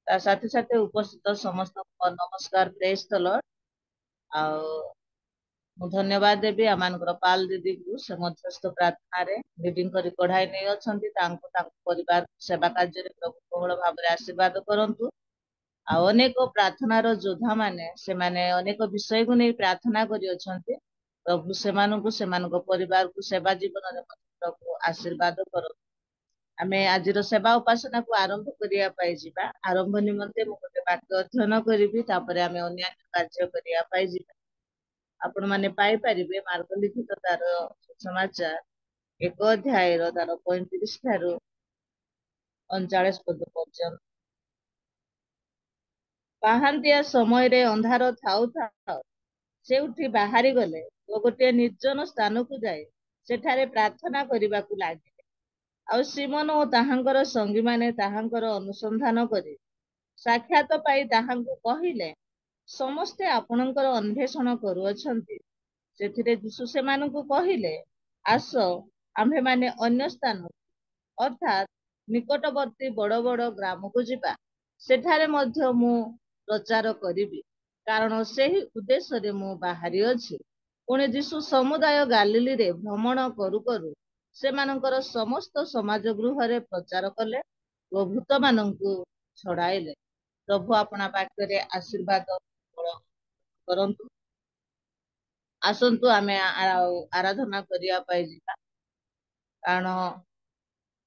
ତା ସାଥେ ସାଥେ ଉପସ୍ଥିତ ସମସ୍ତଙ୍କୁ ନମସ୍କାର, ପ୍ରେଜ ଦ ଲର୍ଡ। ଆଉ ମୁଁ ଧନ୍ୟବାଦ ଦେବି ଆମମାନଙ୍କର ପାଲ ଦିଦିକୁ, ସେ ମଧ୍ୟସ୍ଥ ପ୍ରାର୍ଥନାରେ ଲିଡିଂ କରି କଢାଇ ନେଇ ଅଛନ୍ତି। ତାଙ୍କୁ ତାଙ୍କ ପରିବାର ସେବା କାର୍ଯ୍ୟରେ ପ୍ରଭୁ ବହୁଳ ଭାବରେ ଆଶୀର୍ବାଦ କରନ୍ତୁ। ଆଉ ଅନେକ ପ୍ରାର୍ଥନାର ଯୋଦ୍ଧା ମାନେ ସେମାନେ ଅନେକ ବିଷୟକୁ ନେଇ ପ୍ରାର୍ଥନା କରି ଅଛନ୍ତି। ପ୍ରଭୁ ସେମାନଙ୍କୁ ସେମାନଙ୍କ ପରିବାରକୁ ସେବା ଜୀବନରେ ପ୍ରଭୁ ଆଶୀର୍ବାଦ କରନ୍ତୁ। ଆମେ ଆଜିର ସେବା ଉପାସନାକୁ ଆରମ୍ଭ କରିବା ପାଇଁ ଯିବା। ଆରମ୍ଭ ନିମନ୍ତେ ମୁଁ ଗୋଟେ ବାକ୍ୟ ଅଧ୍ୟୟନ କରିବି, ତାପରେ ଆମେ ଅନ୍ୟାନ୍ୟ କାର୍ଯ୍ୟ କରିବା ପାଇଁ ଯିବା। ଆପଣ ମାନେ ପାଇପାରିବେ ମାର୍ଗ ଲିଖିତ ତାର ସମାଚାର 1 ଅଧ୍ୟାୟର ତାର 35 ଠାରୁ 39 ପଦ ପର୍ଯ୍ୟନ୍ତ। ପାହାନ୍ତିଆ ସମୟରେ ଅନ୍ଧାର ଥାଉ ଥାଉ ସେ ଉଠି ବାହାରି ଗଲେ ଓ ଗୋଟିଏ ନିର୍ଜନ ସ୍ଥାନକୁ ଯାଇ ସେଠାରେ ପ୍ରାର୍ଥନା କରିବାକୁ ଲାଗିଲେ। ଆଉ ସିମୋନ ଓ ତାହାଙ୍କର ସଙ୍ଗୀମାନେ ତାହାଙ୍କର ଅନୁସନ୍ଧାନ କରି ସାକ୍ଷାତ ପାଇ ତାହାଙ୍କୁ କହିଲେ, ସମସ୍ତେ ଆପଣଙ୍କର ଅନ୍ୱେଷଣ କରୁଅଛନ୍ତି। ସେଥିରେ ଯୀଶୁ ସେମାନଙ୍କୁ କହିଲେ, ଆସ ଆମ୍ଭେମାନେ ଅନ୍ୟ ସ୍ଥାନ ଅର୍ଥାତ୍ ନିକଟବର୍ତ୍ତୀ ବଡ ବଡ ଗ୍ରାମକୁ ଯିବା, ସେଠାରେ ମଧ୍ୟ ମୁଁ ପ୍ରଚାର କରିବି, କାରଣ ସେହି ଉଦ୍ଦେଶ୍ୟରେ ମୁଁ ବାହାରି ଅଛି। ପୁଣି ଯୀଶୁ ସମୁଦାୟ ଗାଲିଲୀରେ ଭ୍ରମଣ କରୁ କରୁ ସେମାନଙ୍କର ସମସ୍ତ ସମାଜ ଗୃହରେ ପ୍ରଚାର କଲେ ଓ ଭୂତମାନଙ୍କୁ ଛଡାଇଲେ। ପ୍ରଭୁ ଆପଣା ବାକ୍ୟରେ ଆଶୀର୍ବାଦ କରନ୍ତୁ। ଆସନ୍ତୁ ଆମେ ଆରାଧନା କରିବା ପାଇଁ ଯିବା। କାରଣ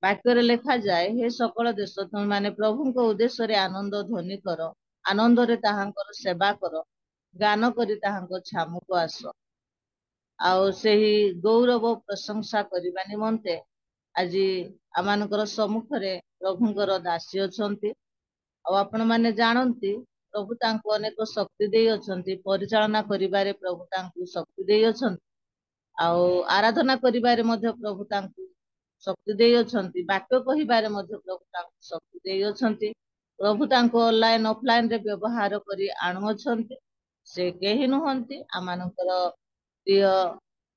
ବାକ୍ୟରେ ଲେଖାଯାଏ, ହେ ସକଳ ଦେଶ ତୁମେମାନେ ପ୍ରଭୁଙ୍କ ଉଦ୍ଦେଶ୍ୟରେ ଆନନ୍ଦ ଧ୍ୱନି କର, ଆନନ୍ଦରେ ତାହାଙ୍କର ସେବା କର, ଗାନ କରି ତାହାଙ୍କ ଛାମୁକୁ ଆସ। ଆଉ ସେହି ଗୌରବ ପ୍ରଶଂସା କରିବା ନିମନ୍ତେ ଆଜି ଆମମାନଙ୍କର ସମ୍ମୁଖରେ ପ୍ରଭୁଙ୍କର ଦାସୀ ଅଛନ୍ତି। ଆଉ ଆପଣ ମାନେ ଜାଣନ୍ତି ପ୍ରଭୁ ତାଙ୍କୁ ଅନେକ ଶକ୍ତି ଦେଇ ଅଛନ୍ତି। ପରିଚାଳନା କରିବାରେ ପ୍ରଭୁ ତାଙ୍କୁ ଶକ୍ତି ଦେଇ ଅଛନ୍ତି। ଆଉ ଆରାଧନା କରିବାରେ ମଧ୍ୟ ପ୍ରଭୁ ତାଙ୍କୁ ଶକ୍ତି ଦେଇ ଅଛନ୍ତି। ବାକ୍ୟ କହିବାରେ ମଧ୍ୟ ପ୍ରଭୁ ତାଙ୍କୁ ଶକ୍ତି ଦେଇ ଅଛନ୍ତି। ପ୍ରଭୁ ତାଙ୍କୁ ଅନଲାଇନ ଅଫଲାଇନ ରେ ବ୍ୟବହାର କରି ଆଣୁଅଛନ୍ତି। ସେ କେହି ନୁହନ୍ତି ଆମମାନଙ୍କର ପ୍ରିୟ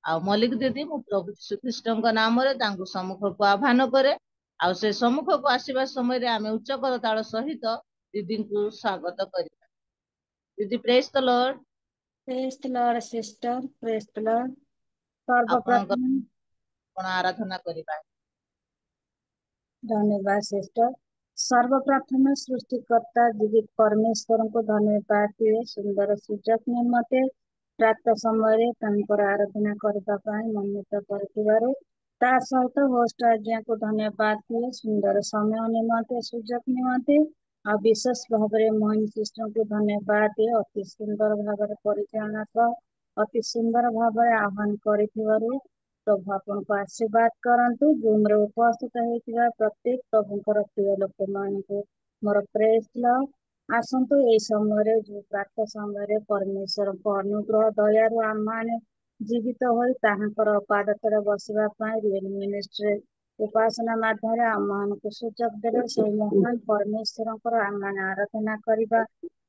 ଆଉ ମଲ୍ଲିକ ଦିଦି। ମୁଁ ପ୍ରଭୁ ଯୀଶୁଖ୍ରୀଷ୍ଟଙ୍କ ନାମରେ ତାଙ୍କୁ ସମ୍ମୁଖକୁ ଆହ୍ୱାନ କରେ। ଆଉ ସେ ସମ୍ମୁଖକୁ ଆସିବା ସମୟରେ ଆମେ ଉଚ୍ଚ କରତାଳ ସହିତ ଦିଦିଙ୍କୁ ସ୍ୱାଗତ କରିବା। ଦିଦି ପ୍ରେଜ ଦ ଲର୍ଡ। ପ୍ରେଜ ଦ ଲର୍ଡ ସିଷ୍ଟର, ପ୍ରେଜ ଦ ଲର୍ଡ। ଆପଣଙ୍କ ସର୍ବପ୍ରଥମେ ଆପଣ ଆରାଧନା କରିବା। ଧନ୍ୟବାଦ ସିଷ୍ଟର। ସର୍ବପ୍ରଥମେ ସୃଷ୍ଟିକର୍ତ୍ତା ଜୀବିତ ପରମେଶ୍ୱରଙ୍କୁ ଧନ୍ୟବାଦ ଦିଏ ସୁନ୍ଦର ସୁଯୋଗ ନିମନ୍ତେ ପ୍ରାତ ସମୟରେ ତାଙ୍କର ଆରାଧନା କରିବା ପାଇଁ ମନୋନୀତ କରିଥିବାରୁ। ତା ସହିତ ହୋଷ୍ଟ ଆଜ୍ଞାକୁ ଧନ୍ୟବାଦ ଦିଏ ସୁନ୍ଦର ସମୟ ନିମନ୍ତେ, ସୁଯୋଗ ନିମନ୍ତେ। ଆଉ ବିଶେଷ ଭାବରେ ମୋହନ ସିଷ୍ଟରଙ୍କୁ ଧନ୍ୟବାଦ ଦିଏ ଅତି ସୁନ୍ଦର ଭାବରେ ପରିଚାଳନା ସହ ଅତି ସୁନ୍ଦର ଭାବରେ ଆହ୍ୱାନ କରିଥିବାରୁ। ପ୍ରଭୁ ଆପଣଙ୍କୁ ଆଶୀର୍ବାଦ କରନ୍ତୁ। ଜୁମ୍ ରେ ଉପସ୍ଥିତ ହେଇଥିବା ପ୍ରତ୍ୟେକ ପ୍ରଭୁଙ୍କର ପ୍ରିୟ ଲୋକମାନଙ୍କୁ ମୋର ପ୍ରେଜ ଲଭ୍। ଆସନ୍ତୁ ଏଇ ସମୟରେ ଯୋଉ ପ୍ରାତ ସମୟରେ ପରମେଶ୍ୱରଙ୍କ ଅନୁଗ୍ରହ ଦୟାରୁ ଆମମାନେ ଜୀବିତ ହୋଇ ତାହାଙ୍କର ପାଦତଳେ ବସିବା ପାଇଁ ରିଏଲ ମିନିଷ୍ଟ୍ରି ଉପାସନା ମାଧ୍ୟମରେ ଆମମାନଙ୍କୁ ସୁଯୋଗ ଦେଲେ। ସେଇ ମହାନ ପରମେଶ୍ୱରଙ୍କର ଆମମାନେ ଆରାଧନା କରିବା,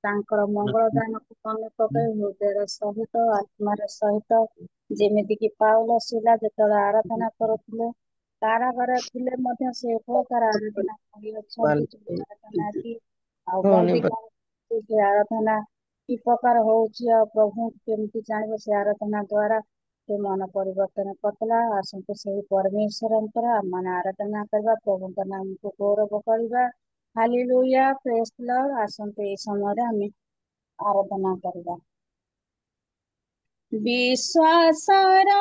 ତାଙ୍କର ମଙ୍ଗଳ ଦାନକୁ ମନେ ପକାଇ ହୃଦୟର ସହିତ ଆତ୍ମାର ସହିତ, ଯେମିତିକି ପାଉଲ ଶିଲା ଯେତେବେଳେ ଆରାଧନା କରୁଥିଲେ କାରାଗାର ଥିଲେ ମଧ୍ୟ ସେ ପ୍ରକାର ଆରାଧନା କରିଅଛନ୍ତି। ଯୋଉ ଆରାଧନା କି ଆଉ ବନ୍ଦୀ ସେ ଆରାଧନା କି ପ୍ରକାର ହଉଛି ଆଉ ପ୍ରଭୁ କେମିତି ଜାଣିବ ସେ ଆରାଧନା ଦ୍ଵାରା ସେ ମନ ପରିବର୍ତ୍ତନ କରିଥିଲା। ଆସନ୍ତୁ ସେହି ପରମେଶ୍ୱରଙ୍କର ଆମମାନେ ଆରାଧନା କରିବା, ପ୍ରଭୁଙ୍କ ନାମକୁ ଗୌରବ କରିବା। ହାଲେଲୁୟା, ପ୍ରେଜ ଦ ଲର୍ଡ। ଆସନ୍ତୁ ଏଇ ସମୟରେ ଆମେ ଆରାଧନା କରିବା। ବିଶ୍ୱାସର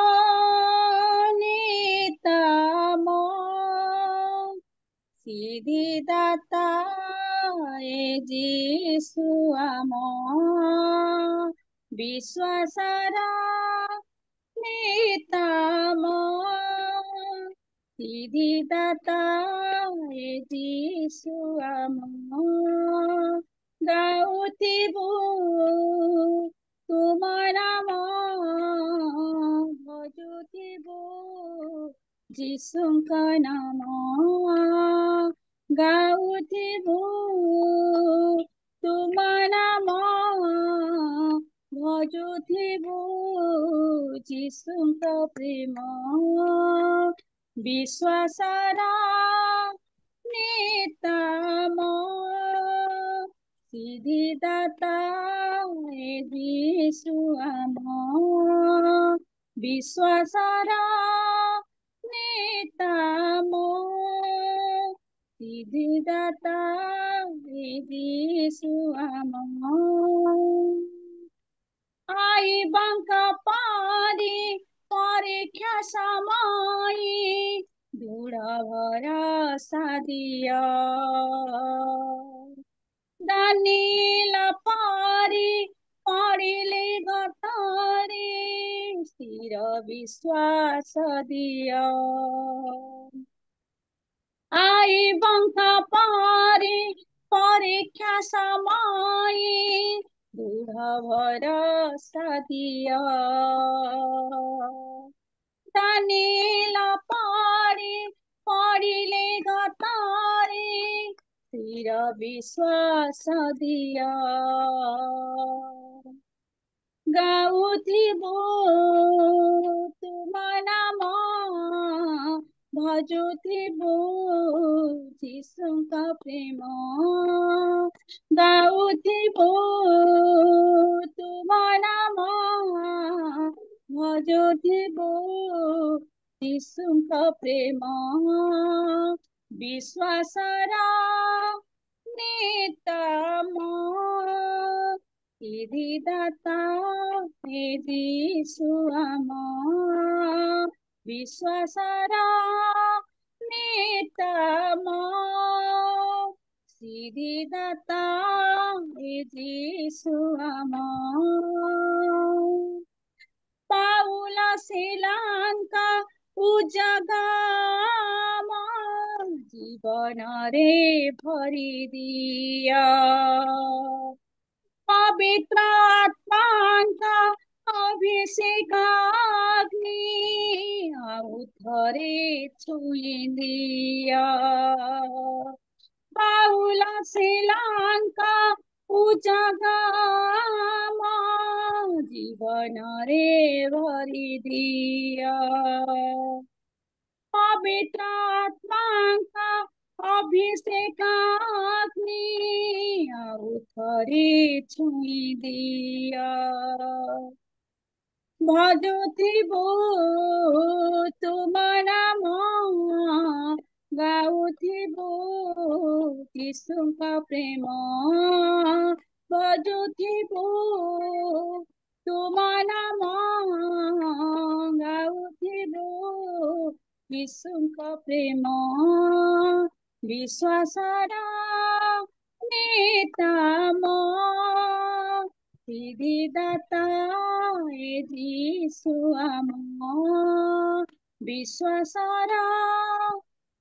ନିତମ ସିଦ୍ଧିଦାତା ଏ ଯୀଶୁ ଆମ ବିଶ୍ୱାସର ନିତମ ସିଦ୍ଧିଦାତା ଏ ଯୀଶୁ ଆମ ଗାଉଥିବୁ ତୁମ ନାମ ଭଜୁଥିବୁ ଯୀଶୁଙ୍କ ନାମ ଗାଉଥିବୁ ତୁମ ନାମ ଭଜୁଥିବୁ ଯୀଶୁଙ୍କ ପ୍ରେମ विश्वासर नितम सिद्धिदाता यीशु आम विश्वासर नितम सिद्धिदाता यीशु आम आई बंका पारी परीक्षा समय दृढ़ भरोसा दिया दानिल पारी पढ़िले गतारे स्थिर विश्वास दिया आई बंका पारी परीक्षा समय दृढ़ भरोसा दिया दानिल पारी पढ़िले गतारे स्थिर विश्वास दिया गाउथिबो तुम नाम भजुथिबो जीशुଙ୍କ प्रेम गाउथिबो तुम नाम भजुथिबो जीशुଙ୍କ प्रेम विश्वासर नितम सिद्धिदाता यीशु आम विश्वासर नितम सिद्धिदाता यीशु आम पाउल सिलांका उजगाम जीवन रे भरी दिया पवित्र आत्मांका अभिषेकाग्नि आउ थरे छुई दिया पाउल श्रीलंका उजगाम जीवन रे भरी दिया पवित्र आत्मांका अभिषेकाग्नि आउ थरे छुई दिया भजुथिबो तुम नाम गाउथिबो यीशुଙ୍କ प्रेम भजुथिबो तुम नाम गाउथिबो यीशुଙ୍କ प्रेम विश्वासर नितम सिद्धिदाता यीशु आम विश्वासर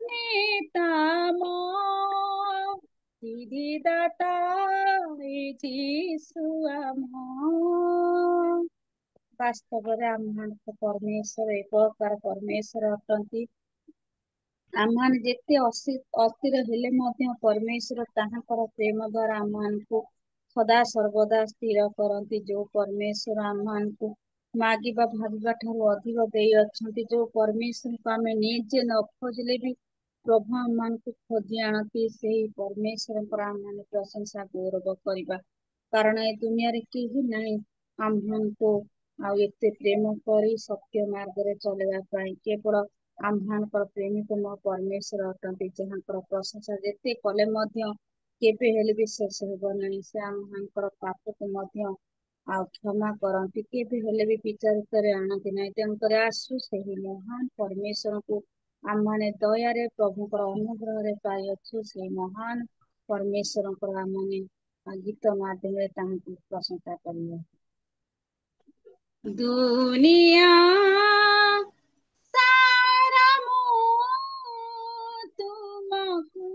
नितम सिद्धिदाता यीशु आम ବାସ୍ତବରେ ଆମମାନଙ୍କ ପରମେଶ୍ୱର ଏକ ପ୍ରକାର ପରମେଶ୍ୱର ଅଟନ୍ତି ଆମମାନେ ଯେତେ ଅସ୍ଥିର ହେଲେ ମଧ୍ୟ ପରମେଶ୍ୱର ତାହାଙ୍କର ପ୍ରେମ ଦ୍ୱାରା ଆମମାନଙ୍କୁ ସଦା ସର୍ବଦା ସ୍ଥିର କରନ୍ତି ଯୋଉ ପରମେଶ୍ୱର ଆମମାନଙ୍କୁ ମାଗିବା ଭାବିବା ଠାରୁ ଅଧିକ ଦେଇ ଅଛନ୍ତି ଯୋଉ ପରମେଶ୍ୱରଙ୍କୁ ଆମେ ନିଜେ ନ ଖୋଜିଲେ ବି ପ୍ରଭୁ ଆମମାନଙ୍କୁ ଖୋଜି ଆଣନ୍ତି ସେହି ପରମେଶ୍ୱରଙ୍କର ଆମମାନେ ପ୍ରଶଂସା ଗୌରବ କରିବା କାରଣ ଏ ଦୁନିଆରେ କେହି ନାହିଁ ଆମମାନଙ୍କୁ ଆଉ ଏତେ ପ୍ରେମ କରି ସତ୍ୟ ମାର୍ଗରେ ଚଲେଇବା ପାଇଁ କେବଳ ଆମ୍ଭମାନଙ୍କର ପ୍ରେମିକ ମୋ ପରମେଶ୍ୱର ଅଟନ୍ତି ଯାହାଙ୍କର ପ୍ରଶଂସା ଯେତେ କଲେ ମଧ୍ୟ କେବେ ହେଲେ ବି ଶେଷ ହେବ ନାହିଁ ସେ ଆମ୍ଭମାନଙ୍କର ପାପକୁ ମଧ୍ୟ ଆଉ କ୍ଷମା କରନ୍ତି କେବେ ହେଲେ ବି ବିଚାରିତରେ ଆଣନ୍ତି ନାହିଁ ତେଣୁକରି ଆସୁ ସେହି ମହାନ ପରମେଶ୍ୱରଙ୍କୁ ଆମମାନେ ଦୟାରେ ପ୍ରଭୁଙ୍କର ଅନୁଗ୍ରହରେ ପାଇଅଛୁ ସେହି ମହାନ ପରମେଶ୍ୱରଙ୍କର ଆମମାନେ ଗୀତ ମାଧ୍ୟମରେ ତାହାଙ୍କୁ ପ୍ରଶଂସା କରିବା ଦୁନିଆ ସାରା ମୁଁ ତୁମକୁ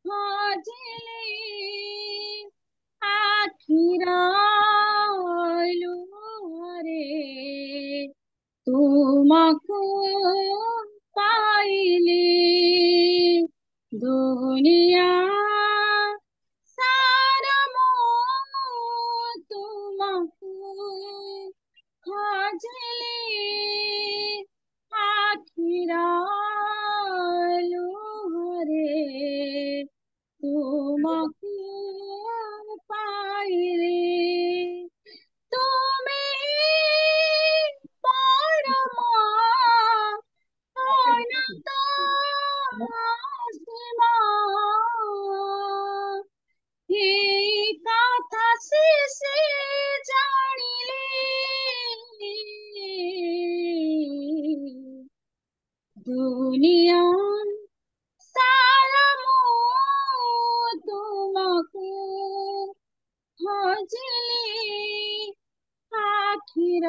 ଖୋଜିଲି ଆଖିର ଲୁହରେ ତୁମକୁ ପାଇଲି ଦୁନିଆ ସାରା ମୁଁ ତୁମକୁ ଖୋଜିଲି ଆଖିର ତ ସୀମା এই কথা শেষে জানিলে দুনিয়া সারা তোমাকে খোঁজলে আখির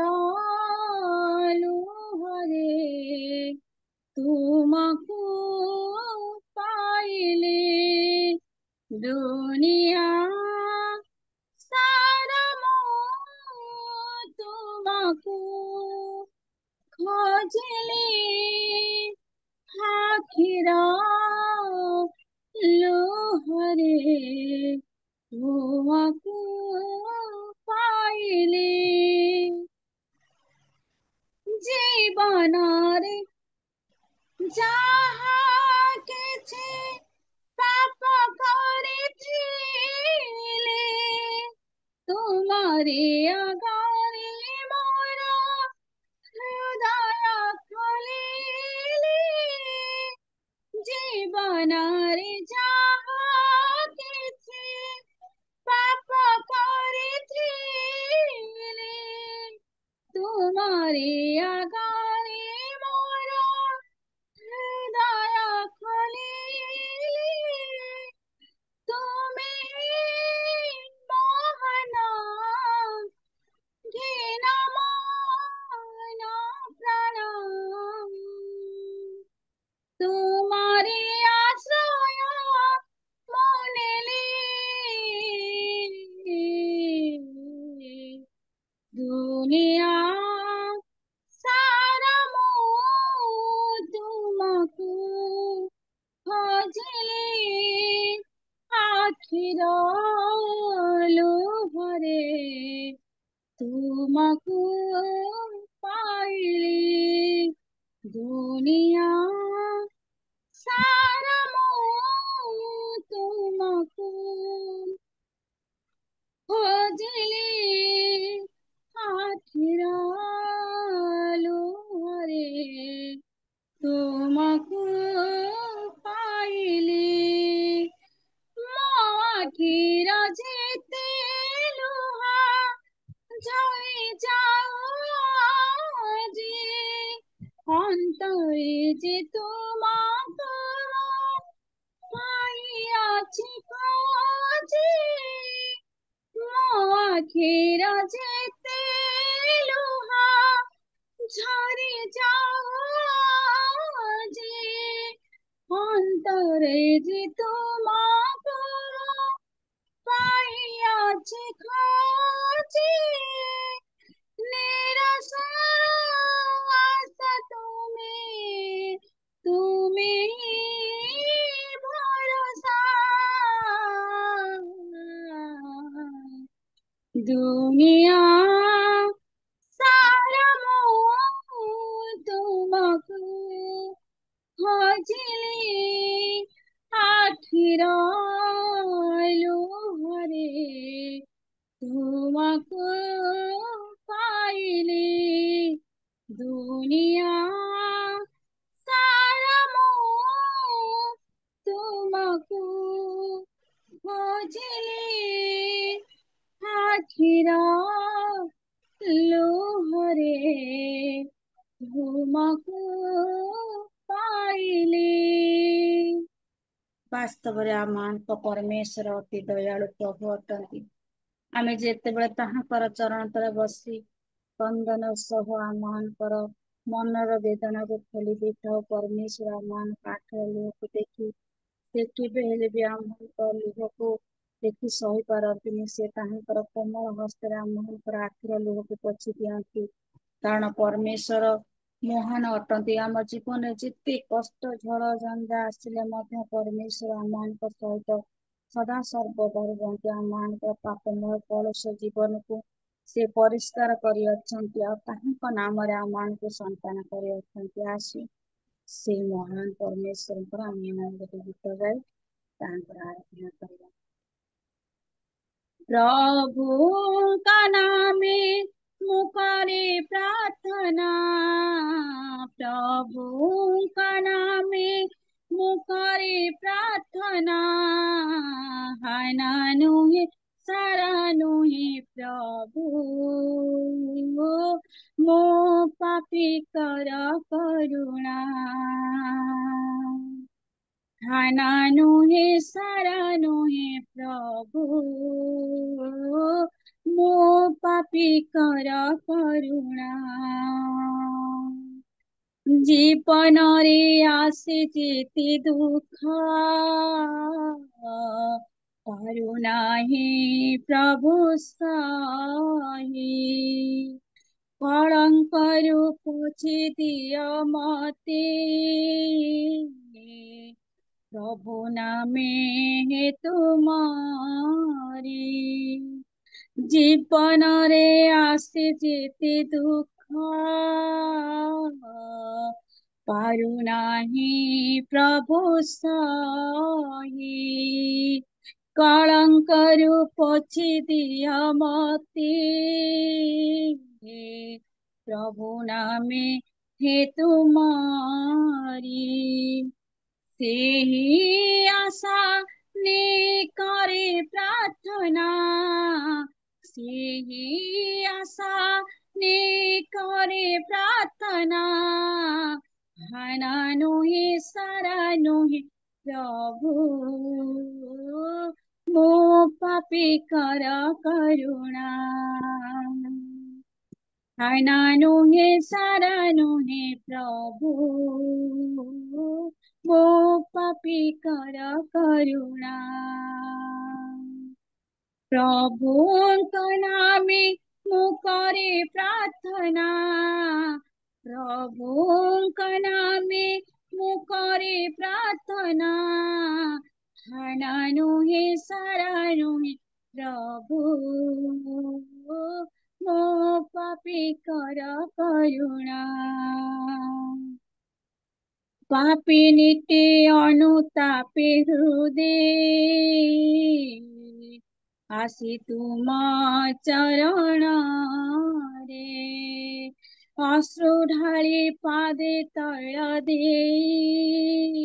লোহরে তোমাকে পাইলে দুনিয়া সারা তোমাকে খোঁজলে আখির লোহরে তোমাকে পাইলে জীবনারে যাহা কিছু পাপ করেছিলে তোমারে আগারে মোর হৃদয় খোলিলে জীবনারে যাহা কিছু পাপ করেছিলে তোমারে আগারে মোর হৃদয় খোলিলে তুমি মোহন ঘৃণামন প্রাণ তোমারে আশ্রয় মনেলে দুনিয়া সারা তোমাকে খোঁজলে আখির লোহরে তোমাকে পাইলে দুনিয়া সারা তোমাকে খোঁজলে আখির লোহরে তোমাকে পাইলে আখির যেতে লোহা ঝরে যাও যে অন্তরে যে তোমাকে পাইয়াছি খোঁজে আখির যেতে লোহা ঝরে যাও যে অন্তরে যে তোমাকে পাইয়াছি খোঁজে নিরাশ আশা তুমি তুমি ভরসা দুনিয়া সারা তোমাকে খোঁজলে আখির লোহরে তোমাকে পাইলে দুনিয়া সারা তোমাকে খোঁজলে আখির লোহরে তোমাকে ପାଇଲି ବାସ୍ତବରେ ଆମମାନଙ୍କ ପରମେଶ୍ୱର ଅତି ଦୟାଳୁ ପ୍ରଭୁ ଅଟନ୍ତି। ଆମେ ଯେତେବେଳେ ତାହାଙ୍କର ଚରଣ ତଳେ ବସି ବନ୍ଦନ ସହ ଆମମାନଙ୍କର ମନର ବେଦନାକୁ ଖୋଲି ଦେଇଥାଉ, ପରମେଶ୍ୱର ଆମମାନଙ୍କ ଆଖିର ଲୁହକୁ ଦେଖି ସେ କେବେ ହେଲେ ବି ଆମମାନଙ୍କ ଲୁହକୁ ଦେଖି ସହିପାରନ୍ତିନି। ସେ ତାହାଙ୍କର କୋମଳ ହସ୍ତରେ ଆମମାନଙ୍କର ଆଖିର ଲୁହକୁ ପୋଛି ଦିଅନ୍ତି। କାରଣ ପରମେଶ୍ୱର ମହାନ ଅଟନ୍ତି। ଆମ ଜୀବନରେ ଯେତେ କଷ୍ଟ ଝଡ଼ ଝଞ୍ଜା ଆସିଲେ ମଧ୍ୟ ପରମେଶ୍ୱର ଆମମାନଙ୍କ ସହିତ ସଦା ସର୍ବଦା ରୁହନ୍ତି। ଆମମାନଙ୍କର ପାପମୟ କଳୁଷ ଜୀବନକୁ ସେ ପରିଷ୍କାର କରିଅଛନ୍ତି ଆଉ ତାହାଙ୍କ ନାମରେ ଆମମାନଙ୍କୁ ସନ୍ତାନ କରିଅଛନ୍ତି। ଆସି ସେଇ ମହାନ ପରମେଶ୍ୱରଙ୍କର ଆମେ ଗୋଟେ ଗୀତ ଗାଇ ତାଙ୍କର ଆରାଧନା କରିବା। प्रभु का नामे मुखारे प्रार्थना, प्रभु का नाम ଧାନା ନୁହେଁ ସାରା ନୁହେଁ ପ୍ରଭୁ, ମୋ ପାପିକର କରୁଣା। ଜୀବନରେ ଆସିଛି ଦୁଃଖ, ପାରୁନାହିଁ ପ୍ରଭୁ ସହି। କଳଙ୍କରୁ ପୋଛି ଦିଅ ମତେ, ପ୍ରଭୁ ନାମେ ତୁମରି। ଜୀବନରେ ଆସିଛି ଦୁଃଖ, ପାରୁନାହିଁ ପ୍ରଭୁ ସହି। କଳଙ୍କରୁ ପୋଛି ଦିଅ ମତେ, ପ୍ରଭୁ ନାମେ ତୁମରି। ସେହି ଆଶା କରେ ପ୍ରାର୍ଥନା, ସେହି ଆଶା କରେ ପ୍ରାର୍ଥନା। ହାନା ନୁହେଁ ସାରା ନୁହେଁ ପ୍ରଭୁ, ମୋ ପାପିକର କରୁଣା। ହାନା ନୁହେଁ ସାରା ନୁହେଁ ପ୍ରଭୁ, ମୋ ପାପିକର କରୁଣା। ପ୍ରଭୁଙ୍କ ନାମେ ମୁଁ କରେ ପ୍ରାର୍ଥନା, ପ୍ରଭୁଙ୍କ ନାମେ ମୁଁ କରେ ପ୍ରାର୍ଥନା। ହାନା ନୁହେଁ ସାରା ନୁହେଁ ପ୍ରଭୁ, ମୋ ପାପିକର କରୁଣା। ପାପିନୀଟେ ଅନୁତାପେ ହୃଦେ, ଆସି ତୁମ ଚରଣରେ। ଅଶ୍ରୁ ଢାଳି ପାଦେ ତଳ ଦେଇ,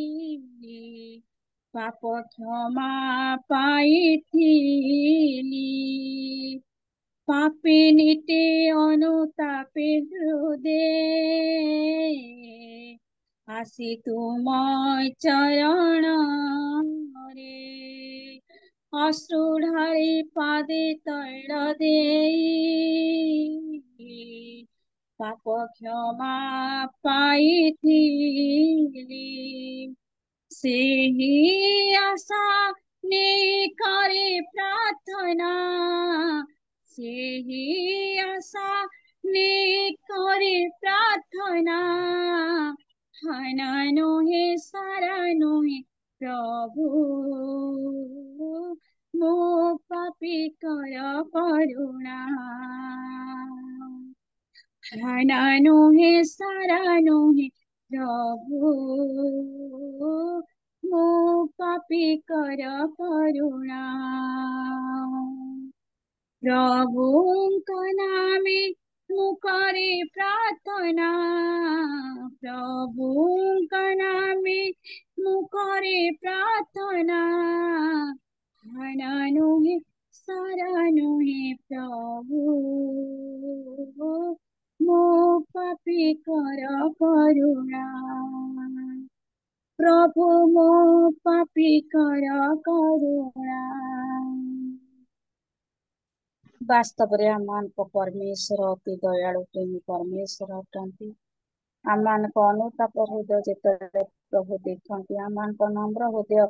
ପାପ କ୍ଷମା ପାଇଥିଲି। ପାପିନୀଟେ ଅନୁତାପେ ହୃଦେ, ଆସି ତୁମ ଚରଣରେ। ଅଶ୍ରୁ ଢାଳି ପାଦେ ତୈଳ ଦେଇ, ପାପ କ୍ଷମା ପାଇଥିଲି। ସେହି ଆଶା କରେ ପ୍ରାର୍ଥନା, ସେହି ଆଶା କରେ ପ୍ରାର୍ଥନା। ହାନା ନୁହେଁ ସାରା ନୁହେଁ ପ୍ରଭୁ, ମୋ ପାପିକର କରୁଣା। ହାନା ନୁହେଁ ସାରା ନୁହେଁ ପ୍ରଭୁ, ମୋ ପାପିକର କରୁଣା। ପ୍ରଭୁଙ୍କ ନାମେ ମୁଁ କରେ ପ୍ରାର୍ଥନା, ପ୍ରଭୁଙ୍କ ନାମେ ମୁଁ କରେ ପ୍ରାର୍ଥନା। ହାନା ନୁହେଁ ସାରା ନୁହେଁ ପ୍ରଭୁ, ମୋ ପାପିକର କରୁଣା। ପ୍ରଭୁ ମୋ ପାପିକର କରୁଣା। ବାସ୍ତବରେ ଆମମାନଙ୍କ ପରମେଶ୍ୱର ଅତି ଦୟାଳୁ ପ୍ରେମୀ ପରମେଶ୍ୱର ଅଟନ୍ତି। ଆମମାନଙ୍କ ଅନୁତାପ ହୃଦୟ ଯେତେବେଳେ ପ୍ରଭୁ ଦେଖନ୍ତି, ଆମମାନଙ୍କ ନମ୍ର ହୃଦୟ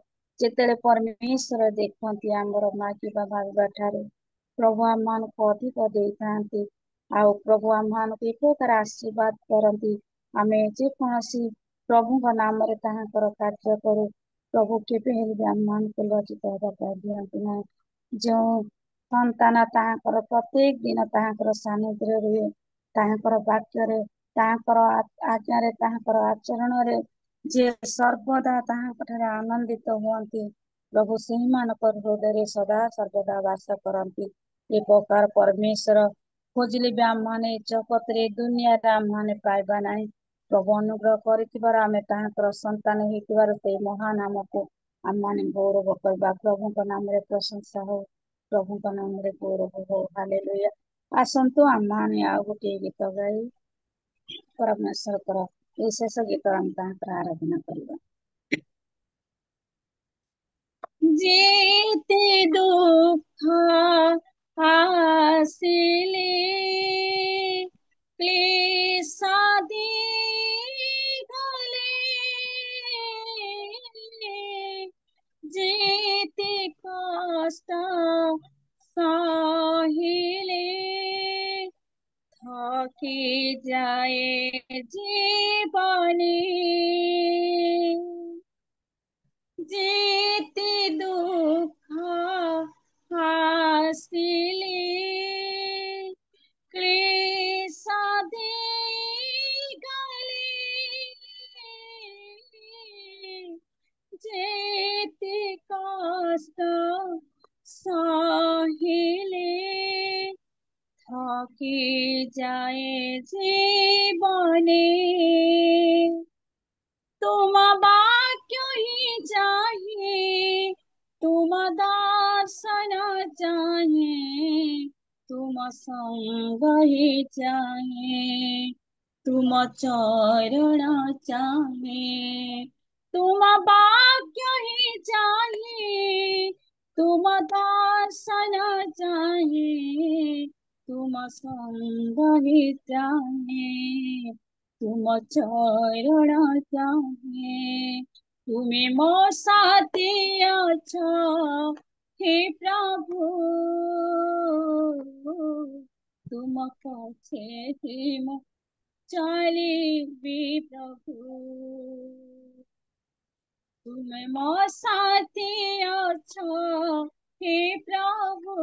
ଯେତେବେଳେ ପରମେଶ୍ୱର ଦେଖନ୍ତି, ଆମର ମାଗିବା ଭାବିବା ଠାରୁ ପ୍ରଭୁ ଆମମାନଙ୍କୁ ଅଧିକ ଦେଇଥାନ୍ତି। ଆଉ ପ୍ରଭୁ ଆମମାନଙ୍କୁ ଏ ପ୍ରକାର ଆଶୀର୍ବାଦ କରନ୍ତି। ଆମେ ଯେକୌଣସି ପ୍ରଭୁଙ୍କ ନାମରେ ତାହାଙ୍କର କାର୍ଯ୍ୟ କରୁ, ପ୍ରଭୁ କେବେ ହେଲେ ବି ଆମମାନଙ୍କୁ ଲଜ୍ଜିତ ହେବା ପାଇଁ ଦିଅନ୍ତି ନାହିଁ। ଯେଉଁ ସନ୍ତାନ ତାହାଙ୍କର ପ୍ରତ୍ୟେକ ଦିନ ତାହାଙ୍କର ସାନିଧ୍ୟରେ ରୁହେ, ତାହାଙ୍କର ବାକ୍ୟରେ, ତାହାଙ୍କର ଆଜ୍ଞାରେ, ତାହାଙ୍କର ଆଚରଣରେ ଯିଏ ସର୍ବଦା ତାହାଙ୍କ ଠାରେ ଆନନ୍ଦିତ ହୁଅନ୍ତି, ପ୍ରଭୁ ସେହିମାନଙ୍କ ହୃଦୟରେ ସଦା ସର୍ବଦା ବାସ କରନ୍ତି। ଏ ପ୍ରକାର ପରମେଶ୍ୱର ଖୋଜିଲେ ବି ଆମମାନେ ଜଗତରେ ଦୁନିଆରେ ଆମମାନେ ପାଇବା ନାହିଁ। ପ୍ରଭୁ ଅନୁଗ୍ରହ କରିଥିବାର ଆମେ ତାହାଙ୍କର ସନ୍ତାନ ହେଇଥିବାର ସେଇ ମହାନାମକୁ ଆମମାନେ ଗୌରବ କରିବା। ପ୍ରଭୁଙ୍କ ନାମରେ ପ୍ରଶଂସା ହଉ, ପ୍ରଭୁଙ୍କ ନାମରେ ଗୌରବ ହଉ। ହାଲେଲୁୟା। ଆସନ୍ତୁ ଆମମାନେ ଆଉ ଗୋଟିଏ ଗୀତ ଗାଇ ପରମେଶ୍ୱରଙ୍କର এই ଶେଷ ଗୀତ ଆମେ ତାହାଙ୍କର ଆରାଧନା କରିବା। जेते दुःख आसिले क्लेशादि गले जेते कष्ट सहिले थकी जाए जीवनी जेते दुःख आसिले क्लेशादि गले जेते कष्ट सहिले थकी जाए जीवने तुम वाक्य ही चाहिए तुम दर्शन चाहिए तुम संग ही चाहिए तुम चरण चाहिए तुम वाक्य ही चाहिए तुम दर्शन चाहिए तुम संग ही चाहिए तुम चरण चाहिए तुम्हें मो साथी अछ हे प्रभु तुम पछे ही मो चलिबी प्रभु तुम्हें मो साथी अछ हे प्रभु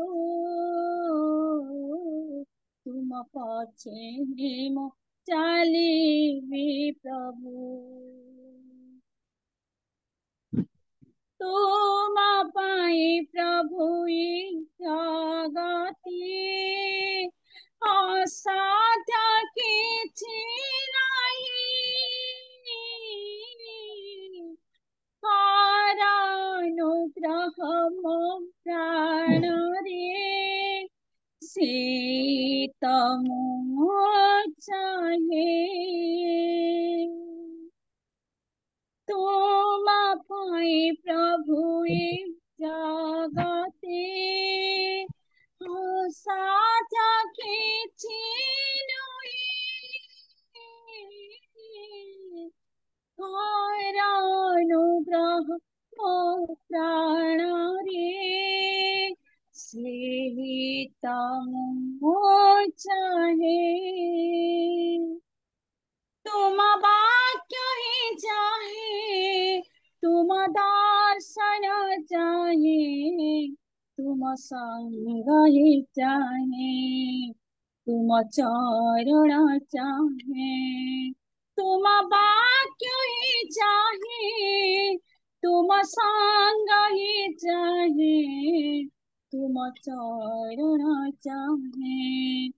तुम पछे ही मो चलिबी प्रभु तुम पाई प्रभु जगती असाध्य किछि नहीं अनुग्रह मो प्राण रे सीत मो चाहे तुम पाई प्रभु जगते साजा किछि नहीं अनुग्रह मो प्राण रे स्नेहित मो चाहे तुम वाक्य ही चाहे तुम दर्शन चाहे तुम संग ही चाहे तुम चरण चाहे तुम वाक्य ही चाहे तुम संग ही चाहे तुम चरण चाहे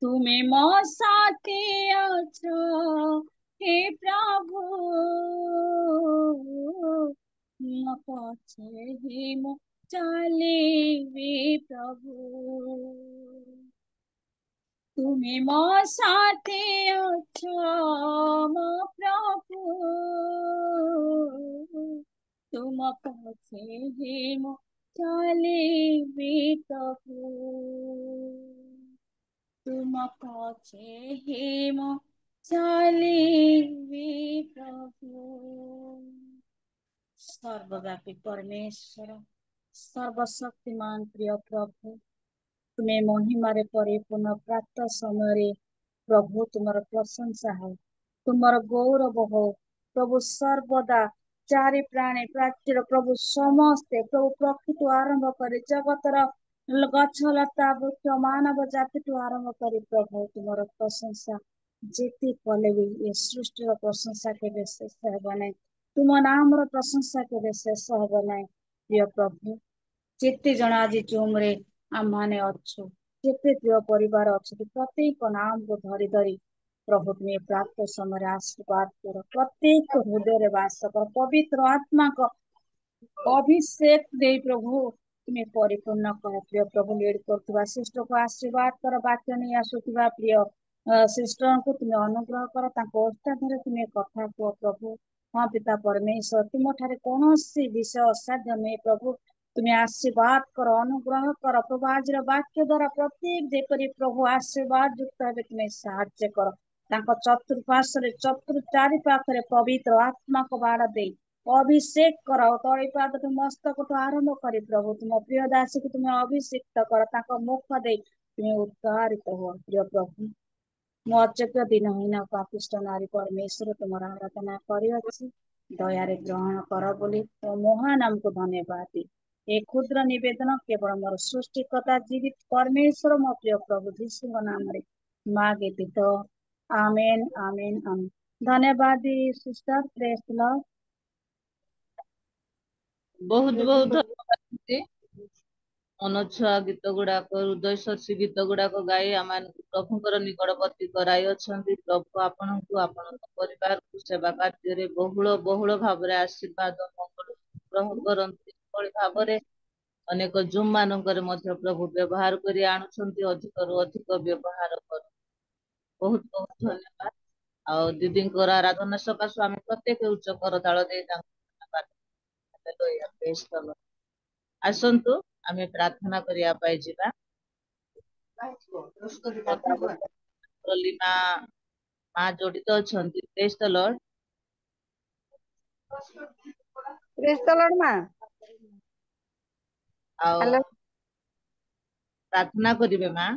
तुम्हें मो साथी अछ हे प्रभु मो पछे ही मो चलिबी प्रभु तुम्हें मो साथी अछ मो प्रभु तुम पछे ही मो चलिबी प्रभु तुम पछे ही मो चलिबी प्रभु सर्वव्यापी परमेश्वर सर्वशक्तिमान प्रिय प्रभु तुम्हें महिमारे परिपूर्ण प्राप्त समय प्रभु तुमर प्रशंसा हो तुमर गौरव हो प्रभु सर्वदा चारि प्राणी प्राचीर प्रभु समस्ते प्रभु प्रकृति आरंभ करे जगतर गछ लता वृक्ष मानव जाति आरंभ करे प्रभु तुमर प्रशंसा जेते कले भी ये सृष्टि प्रशंसा के शेष हेब ना तुम नाम प्रशंसा के शेष हेब ना प्रिय प्रभु जेते जन आज जूम रे आम माने अच्छु जेते प्रिय परिवार अच्छे प्रत्येक नाम को धरी धरी प्रभु तुम्हें प्राप्त समय आशीर्वाद कर प्रत्येक हृदय वास कर पवित्र आत्मा को अभिषेक दे प्रभु तुम्हें परिपूर्ण कर प्रिय प्रभु लीड कर सिस्टर को आशीर्वाद कर वाक्य नहीं आसुवा प्रिय सिस्टर को तुम्हें अनुग्रह कर ओष्ठाधर तुम्हें कथा कह प्रभु हाँ पिता परमेश्वर तुम ठारे कौन विषय असाध्य नुहे प्रभु तुम्हें आशीर्वाद कर अनुग्रह कर प्रभु आज वाक्य द्वारा प्रत्येक जेपरी प्रभु आशीर्वाद युक्त हे तुम्हें साहाଯ୍य कर चतुर्पार्श्व चतुर चारि पाखरे पवित्र आत्मा को बाड़ दे अभिषेक कर तलिपाद मस्तक आरंभ कर प्रभु तुम प्रिय दासी को तुम्हें अभिषेक कर मुख दे तुम्हें उत्तारित हो प्रिय प्रभु मो अचक्य दिनहीन पापिष्ट नारी परमेश्वर तुम आराधना कर दयारे ग्रहण कर बोली तो महानाम को धन्यवाद ए क्षुद्र निवेदन केवल मोर सृष्टिकर्ता जीवित परमेश्वर मो प्रिय प्रभु जीशु नाम मागे तो आमेन आमेन आमेन। धन्यवाद सिस्टर प्रेस द लॉर्ड। बहुत बहुत धन्यवाद दीदी। मनोच्छुआ गीत गुड़ाक हृदय स्पर्शी गीत गुड़ाक गाई आम प्रभुंर निकटवर्ती कराई अच्छी। प्रभु आपण को आपण परिवार को सेवा कार्य बहुल बहुल भाव आशीर्वाद मंगल ग्रह करती भाव अनेक जूम मानक प्रभु व्यवहार कर आणुंट अधिक रु अधिक व्यवहार कर बहुत बहुत धन्यवाद। आ दीदी आराधना सकाशु आम प्रत्येक उच्च करताल आसतु आमे प्रार्थना करिया पाई जिबा। माँ जड़ित अच्छा praise the Lord. Praise the Lord माँ। हेलो प्रार्थना करिवे माँ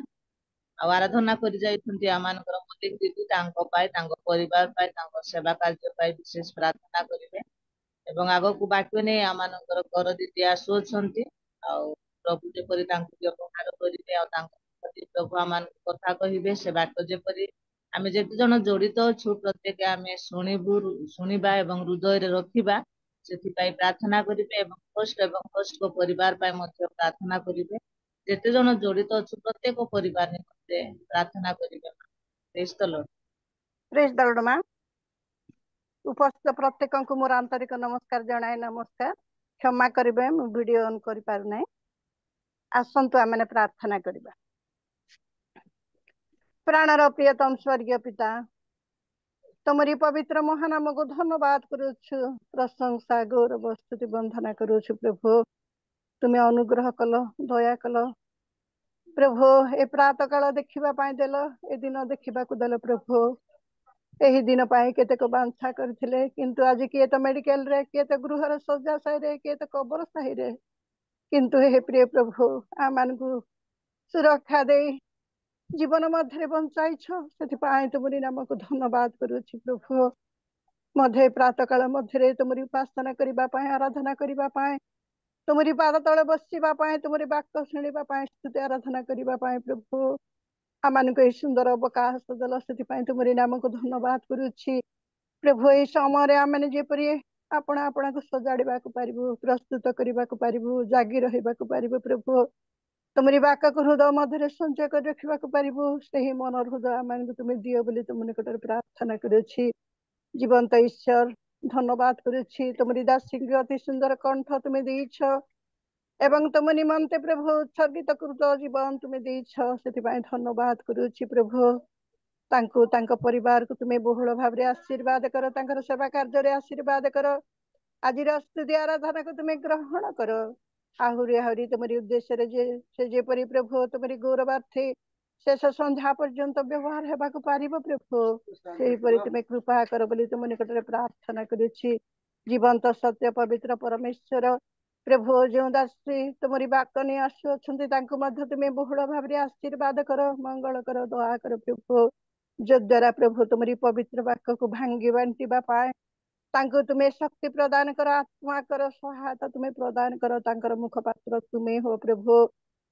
आराधना करि जाइछन्ति आमानकर मलिक दीदी तांको पाई तांको परिवार पाई तांको सेवा कार्य पाई विशेष प्रार्थना करिवे एवं आगकू बाक्य नै आमानकर कर दीदी आसुछन्ति आ प्रभु जेपरि तांको व्यवहार करिवे आ तांको प्रति प्रभु आमान कथा कहिबे से बाक्य जेपरि आमे जेते जन जड़ित अछु प्रत्येक आमे शुणिबा एवं हृदय रे रखिबा सेथिपाई प्रार्थना करिवे एवं कष्ट को परिवार पाई मध्य प्रार्थना करिवे जेते जन जड़ित अछु प्रत्येक परिवार निमंते प्रार्थना करिवे। Praise the Lord. Praise the Lord माँ। उपस्थित प्रत्येक को मोर आंतरिक नमस्कार जनाए नमस्कार क्षमा करिवे मु वीडियो ऑन करि पारु नै। आसंतु आमने प्रार्थना करिबा। प्राणर प्रियतम स्वर्गीय पिता तमरी पवित्र महानाम को धन्यवाद करुछु प्रशंसा गौरव स्तुति वंदना करुछु प्रभु तुम्हें अनुग्रह कल दया कल प्रभु ए प्रात काल देखिबा पाई देल ए दिन देखिबा को देल प्रभु एही दिन पाई केतेक बांछा करथिले किंतु आज किए तो मेडिकल रे किए तो गृहर शଯ୍ୟାଶାୟୀ रे किए तो कबर साही रे किंतु हे प्रिय प्रभु आमान को सुरक्षा दे जीवन मध्य बंचाइछ से तुमरी नाम को धन्यवाद करुछि प्रभु मध्य प्रात काल मध्य तुमरी उपासना करने आराधना करने तुमरी पाद तले बसवाई तुमरी वाक्य शुणा स्तुति आराधना करने प्रभु आमान को सुंदर अवकाश देल से तुमरी नाम को धन्यवाद करुछि प्रभु ये समय आम जेपरी आपण आपण को सजाड़ा पारू प्रस्तुत करने को पारू जागी रहा पारू प्रभु तुमरी वाक्य को हृदय मध्य संचय कर रखा पारू से ही मन हृदय आम तुम्हें दियो बोली तुम निकट प्रार्थना करुछि जीवंत ईश्वर धन्यवाद करुछि तुमरी दासी अति सुंदर कंठ तुम्हें देछ एवं तुम निमंते प्रभु उत्सर्गित कृत जीवन तुम्हें देछ से धन्यवाद करुछि प्रभु तांको तांको परिवार को तुम्हें बहुल भाव आशीर्वाद कर तांकर सेवा कार्य आशीर्वाद कर आज स्तुति आराधना को तुम्हें ग्रहण कर आहुरी आहुरी तुमरी उद्देश्य से जेपरी प्रभु तुमरी गौरवार्थे शेष संध्या पर्यंत व्यवहार हेबाक पारिब प्रभु सेहीपरि तुम्हें कृपा कर बोली तुम निकट प्रार्थना करुछि जीवंत सत्य पवित्र परमेश्वर प्रभु जो दासी तुमरी वाक्य नहीं आसुँच तुम्हें बहुल भाव आशीर्वाद कर मंगल कर दया कर प्रभु जो द्वारा प्रभु तुमरी पवित्र वाक्य को भांगी बांटिबा पाए तांको तुम्हें शक्ति प्रदान कर आत्मा कर सहायता तुम्हें प्रदान कर तांकर मुखपात्र तुम्हें हो प्रभु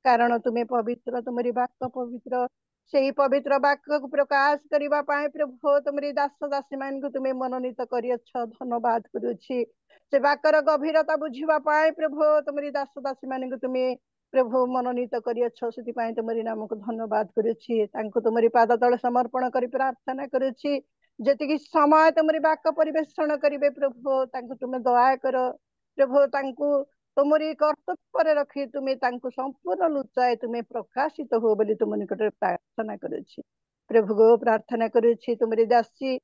कारण तुम्हें पवित्र तुमरी वाक्य पवित्र से ही पवित्र वाक्य को प्रकाश करने पाए प्रभु तुमरी दास दासी मान को तुम्हें मनोनीत कर धन्यवाद करुछि से वाक्यर गभीरता बुझा पाए प्रभु तुमरी दास दासी मान को तुम्हें प्रभु मनोनीत कर तुमरी नाम को धन्यवाद करुछि तुमरी पाद तले समर्पण कर प्रार्थना करुछि जेतिकी समय तुमरी वाक्य परिवेषण करेंगे प्रभु तुम्हें दया कर प्रभु तुमरी कर्तव्य रखी तुम्हें संपूर्ण लुचाए तुम्हें प्रकाशित हो बोली तुम निकट प्रार्थना करुछि प्रभु गो प्रार्थना करुछि तुमरी दासी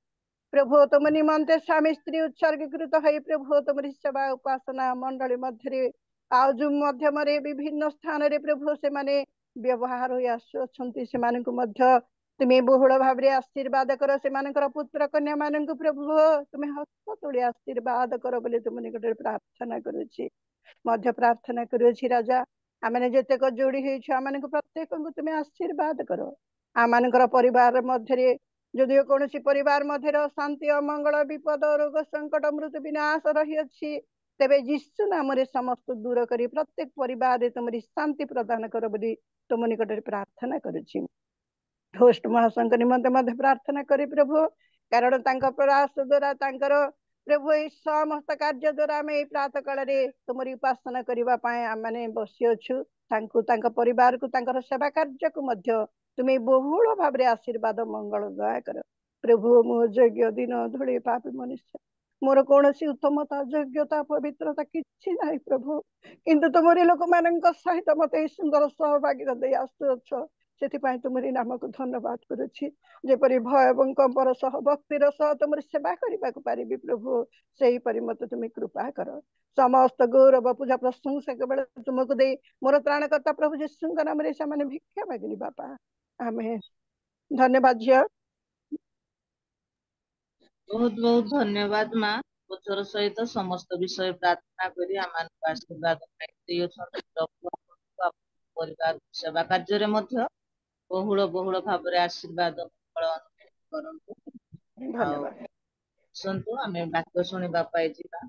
प्रभु तुम निमंते स्वामी स्त्री उत्सर्गीकृत है प्रभु तुमरी सेवा उपासना मंडली मध्य ଆଉ ଯୋଉ ମାଧ୍ୟମରେ ବିଭିନ୍ନ ସ୍ଥାନରେ ପ୍ରଭୁ ସେମାନେ ବ୍ୟବହାର ହୋଇ ଆସୁଅଛନ୍ତି ସେମାନଙ୍କୁ ମଧ୍ୟ ତୁମେ ବହୁଳ ଭାବରେ ଆଶୀର୍ବାଦ କର। ସେମାନଙ୍କର ପୁତ୍ର କନ୍ୟା ମାନଙ୍କୁ ପ୍ରଭୁ ତୁମେ ହସ୍ତ ତୋଳି ଆଶୀର୍ବାଦ କର ବୋଲି ତୁମ ନିକଟରେ ପ୍ରାର୍ଥନା କରୁଛି। ମଧ୍ୟ ପ୍ରାର୍ଥନା କରୁଅଛି ରାଜା, ଆମେ ଯେତେକ ଯୋଡି ହେଇଛୁ ଆମମାନଙ୍କୁ ପ୍ରତ୍ୟେକଙ୍କୁ ତୁମେ ଆଶୀର୍ବାଦ କର। ଆମମାନଙ୍କର ପରିବାର ମଧ୍ୟରେ ଯଦିଓ କୌଣସି ପରିବାର ମଧ୍ୟରେ ଅଶାନ୍ତି, ଅମଙ୍ଗଳ, ବିପଦ, ରୋଗ, ସଙ୍କଟ, ମୃତ୍ୟୁ, ବିନାଶ ରହିଅଛି, ତେବେ ଯୀଶୁ ନାମରେ ସମସ୍ତ ଦୂର କରି ପ୍ରତ୍ୟେକ ପରିବାରରେ ତୁମରି ଶାନ୍ତି ପ୍ରଦାନ କର ବୋଲି ତୁମ ନିକଟରେ ପ୍ରାର୍ଥନା କରୁଛି। ହୋଷ୍ଟ ମହାଶୟଙ୍କ ନିମନ୍ତେ ମଧ୍ୟ ପ୍ରାର୍ଥନା କରି ପ୍ରଭୁ, କାରଣ ତାଙ୍କ ପ୍ରୟାସ ଦ୍ୱାରା ତାଙ୍କର ପ୍ରଭୁ ଏଇ ସମସ୍ତ କାର୍ଯ୍ୟ ଦ୍ୱାରା ଆମେ ଏଇ ପ୍ରାତଃ କାଳରେ ତୁମରି ଉପାସନା କରିବା ପାଇଁ ଆମେ ବସିଅଛୁ। ତାଙ୍କୁ, ତାଙ୍କ ପରିବାରକୁ, ତାଙ୍କର ସେବା କାର୍ଯ୍ୟକୁ ମଧ୍ୟ ତୁମେ ବହୁଳ ଭାବରେ ଆଶୀର୍ବାଦ ମଙ୍ଗଳ ଦୟା କର। ପ୍ରଭୁ, ମୁଁ ଯୋଗ୍ୟ ଦିନ ଧୂଳି ପାପୀ ମନୁଷ୍ୟ, ମୋର କୌଣସି ଉତ୍ତମତା, ଯୋଗ୍ୟତା, ପବିତ୍ରତା କିଛି ନାହିଁ ପ୍ରଭୁ, କିନ୍ତୁ ତୁମରି ଲୋକମାନଙ୍କ ସହିତ ମତେ ଏଇ ସୁନ୍ଦର ସହଭାଗୀର ଦେଇ ଆସୁଅଛ। ସେଥିପାଇଁ ତୁମରି ନାମକୁ ଧନ୍ୟବାଦ କରୁଛି। ଯେପରି ଭୟ ଏବଂ କମ୍ପର ସହ ଭକ୍ତିର ସହ ତୁମର ସେବା କରିବାକୁ ପାରିବି ପ୍ରଭୁ, ସେହିପରି ମତେ ତୁମେ କୃପା କର। ସମସ୍ତ ଗୌରବ, ପୂଜା, ପ୍ରଶଂସା କେବଳ ତୁମକୁ ଦେଇ ମୋର ତ୍ରାଣକର୍ତ୍ତା ପ୍ରଭୁ ଯୀଶୁଙ୍କ ନାମରେ ସେମାନେ ଭିକ୍ଷା ମାଗିଲି ବାପା, ଆମେ ଧନ୍ୟବାଦ ଝିଅ। ବହୁତ ବହୁତ ଧନ୍ୟବାଦ ମା। ପଛର ସହିତ ସମସ୍ତ ବିଷୟ ପ୍ରାର୍ଥନା କରି ଆମମାନଙ୍କୁ ଆଶୀର୍ବାଦ ଦେଇଅଛନ୍ତି। ପ୍ରଭୁ ଆପଣଙ୍କୁ, ଆପଣଙ୍କ ପରିବାର ସେବା କାର୍ଯ୍ୟରେ ମଧ୍ୟ ବହୁଳ ବହୁଳ ଭାବରେ ଆଶୀର୍ବାଦ ମଙ୍ଗଳ ଅନୁଭବ କରନ୍ତୁ। ଆଉ ଧନ୍ୟବାଦ। ଆସନ୍ତୁ ଆମେ ବାକ୍ୟ ଶୁଣିବା ପାଇଁ ଯିବା।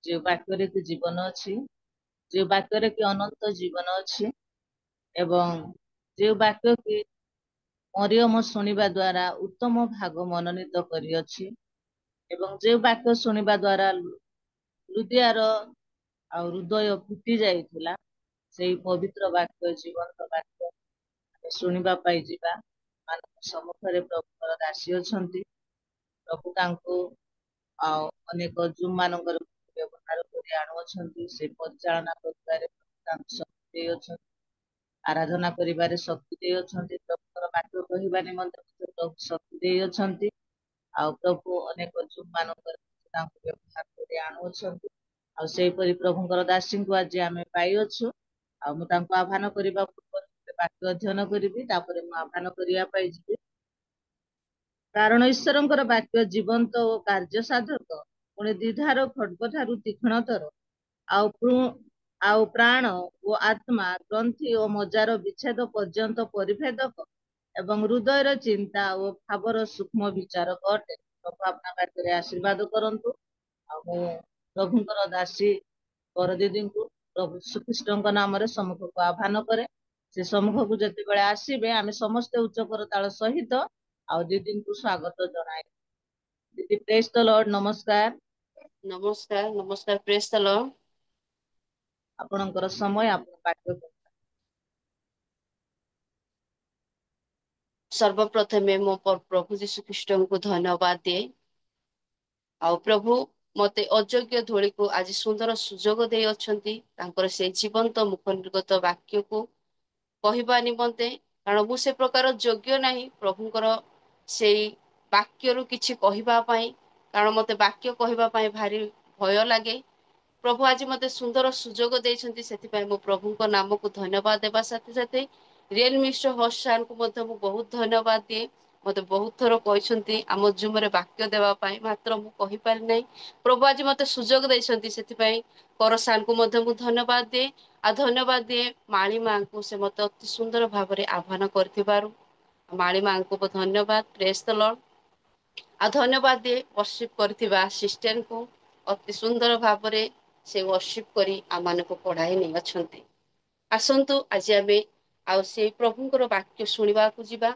ଯେଉଁ ବାକ୍ୟରେ କି ଜୀବନ ଅଛି, ଯେଉଁ ବାକ୍ୟରେ କି ଅନନ୍ତ ଜୀବନ ଅଛି, ଏବଂ ଯେଉଁ ବାକ୍ୟ କି ମରିୟମ ଶୁଣିବା ଦ୍ୱାରା ଉତ୍ତମ ଭାଗ ମନୋନୀତ କରିଅଛି, ଏବଂ ଯେଉଁ ବାକ୍ୟ ଶୁଣିବା ଦ୍ୱାରା ହୃଦୟର ଆଉ ହୃଦୟ ଫୁଟି ଯାଇଥିଲା, ସେଇ ପବିତ୍ର ବାକ୍ୟ, ଜୀବନ୍ତ ବାକ୍ୟ ଆମେ ଶୁଣିବା ପାଇଁ ଯିବା। ମାନଙ୍କ ସମ୍ମୁଖରେ ପ୍ରଭୁଙ୍କର ଦାସୀ ଅଛନ୍ତି। ପ୍ରଭୁ ତାଙ୍କୁ ଆଉ ଅନେକ ଜୁମ୍ ମାନଙ୍କର ବ୍ୟବହାର କରି ଆଣୁଅଛନ୍ତି। ସେ ପରିଚାଳନା କରିବାରେ ତାଙ୍କୁ ଶକ୍ତି ଦେଇଅଛନ୍ତି, ଆରାଧନା କରିବାରେ ଶକ୍ତି ଦେଇଅଛନ୍ତି, ପ୍ରଭୁଙ୍କର ବାକ୍ୟ କହିବା ନିମନ୍ତେ ପ୍ରଭୁ ଶକ୍ତି ଦେଇଅଛନ୍ତି। ଆଉ ପ୍ରଭୁ ଅନେକ ଜୁମ୍ ମାନଙ୍କର ତାଙ୍କୁ ବ୍ୟବହାର କରି ଆଣୁଅଛନ୍ତି। ଆଉ ସେହିପରି ପ୍ରଭୁଙ୍କର ଦାସୀଙ୍କୁ ଆଜି ଆମେ ପାଇଅଛୁ। ଆଉ ମୁଁ ତାଙ୍କୁ ଆହ୍ୱାନ କରିବା ପୂର୍ବରୁ ବାକ୍ୟ ଅଧ୍ୟୟନ କରିବି, ତାପରେ ମୁଁ ଆହ୍ୱାନ କରିବା ପାଇଁ ଯିବି। କାରଣ ଈଶ୍ୱରଙ୍କର ବାକ୍ୟ ଜୀବନ୍ତ ଓ କାର୍ଯ୍ୟ ସାଧକ, ପୁଣି ଦ୍ୱିଧାର ଖଡ୍ଗ ଠାରୁ ତୀକ୍ଷ୍ଣତର, ଆଉ ପ୍ରାଣ ଓ ଆତ୍ମା, ଗ୍ରନ୍ଥି ଓ ମଜ୍ଜାର ବିଚ୍ଛେଦ ପର୍ଯ୍ୟନ୍ତ ପରିଭେଦକ, ଏବଂ ହୃଦୟର ଚିନ୍ତା ଓ ଭାବର ସୂକ୍ଷ୍ମ ବିଚାରକ ଅଟେ। ପ୍ରଭୁ ଆପଣା ବାକ୍ୟରେ ଆଶୀର୍ବାଦ କରନ୍ତୁ। ଆଉ ମୁଁ ପ୍ରଭୁଙ୍କର ଦାସୀ ବରଦିଦିଙ୍କୁ ପ୍ରଭୁ ଯୀଶୁଖ୍ରୀଷ୍ଟଙ୍କ ନାମରେ ସମ୍ମୁଖକୁ ଆହ୍ୱାନ କରେ। ସେ ସମ୍ମୁଖକୁ ଯେତେବେଳେ ଆସିବେ, ଆମେ ସମସ୍ତେ ଉଚ୍ଚ କରତାଳ ସହିତ ଆଉ ଦିଦିଙ୍କୁ ସ୍ୱାଗତ ଜଣାଏ। ଦିଦି ପ୍ରେଜ୍ ଦ ଲର୍ଡ, ନମସ୍କାର। ନମସ୍କାର, ନମସ୍କାର, ପ୍ରେଜ୍ ଦ ଲର୍ଡ। ଆପଣଙ୍କର ସମୟ, ଆପଣ ବାକ୍ୟ। ସର୍ବପ୍ରଥମେ ମୁଁ ପ୍ରଭୁ ଯୀଶୁଖ୍ରୀଷ୍ଟଙ୍କୁ ଧନ୍ୟବାଦ ଦିଏ। ଆଉ ପ୍ରଭୁ ମତେ ଅଯୋଗ୍ୟ ଧୂଳିକୁ ଆଜି ସୁନ୍ଦର ସୁଯୋଗ ଦେଇଅଛନ୍ତି ତାଙ୍କର ସେଇ ଜୀବନ୍ତ ମୁଖ ନିର୍ଗତ ବାକ୍ୟକୁ କହିବା ନିମନ୍ତେ। କାରଣ ମୁଁ ସେ ପ୍ରକାର ଯୋଗ୍ୟ ନାହିଁ ପ୍ରଭୁଙ୍କର ସେଇ ବାକ୍ୟରୁ କିଛି କହିବା ପାଇଁ, କାରଣ ମତେ ବାକ୍ୟ କହିବା ପାଇଁ ଭାରି ଭୟ ଲାଗେ। ପ୍ରଭୁ ଆଜି ମତେ ସୁନ୍ଦର ସୁଯୋଗ ଦେଇଛନ୍ତି, ସେଥିପାଇଁ ମୁଁ ପ୍ରଭୁଙ୍କ ନାମକୁ ଧନ୍ୟବାଦ ଦେବା ସାଥେ ସାଥେ ରିଏଲ ମିଷ୍ଟର ହର୍ଷ ସାର୍ଙ୍କୁ ମଧ୍ୟ ମୁଁ ବହୁତ ଧନ୍ୟବାଦ ଦିଏ। ମତେ ବହୁତ ଥର କହିଛନ୍ତି ଆମ ଜୁମରେ ବାକ୍ୟ ଦେବା ପାଇଁ, ମାତ୍ର ମୁଁ କହିପାରି ନାହିଁ। ପ୍ରଭୁ ଆଜି ମତେ ସୁଯୋଗ ଦେଇଛନ୍ତି, ସେଥିପାଇଁ କର ସାର୍ଙ୍କୁ ମଧ୍ୟ ମୁଁ ଧନ୍ୟବାଦ ଦିଏ। ଆଉ ଧନ୍ୟବାଦ ଦିଏ ମାଳି ମାଙ୍କୁ, ସେ ମତେ ଅତି ସୁନ୍ଦର ଭାବରେ ଆହ୍ୱାନ କରିଥିବାରୁ ମାଳି ମାଙ୍କୁ ଧନ୍ୟବାଦ। ପ୍ରେଜ୍ ଦ ଲର୍ଡ। ଆଉ ଧନ୍ୟବାଦ ଦିଏ ବର୍ଷିପ କରିଥିବା ସିଷ୍ଟରଙ୍କୁ, ଅତି ସୁନ୍ଦର ଭାବରେ ସେ ବର୍ଷିପ କରି ଆମମାନଙ୍କୁ ପଢାଇ ନେଇଅଛନ୍ତି। ଆସନ୍ତୁ ଆଜି ଆମେ ଆଉ ସେଇ ପ୍ରଭୁଙ୍କର ବାକ୍ୟ ଶୁଣିବାକୁ ଯିବା।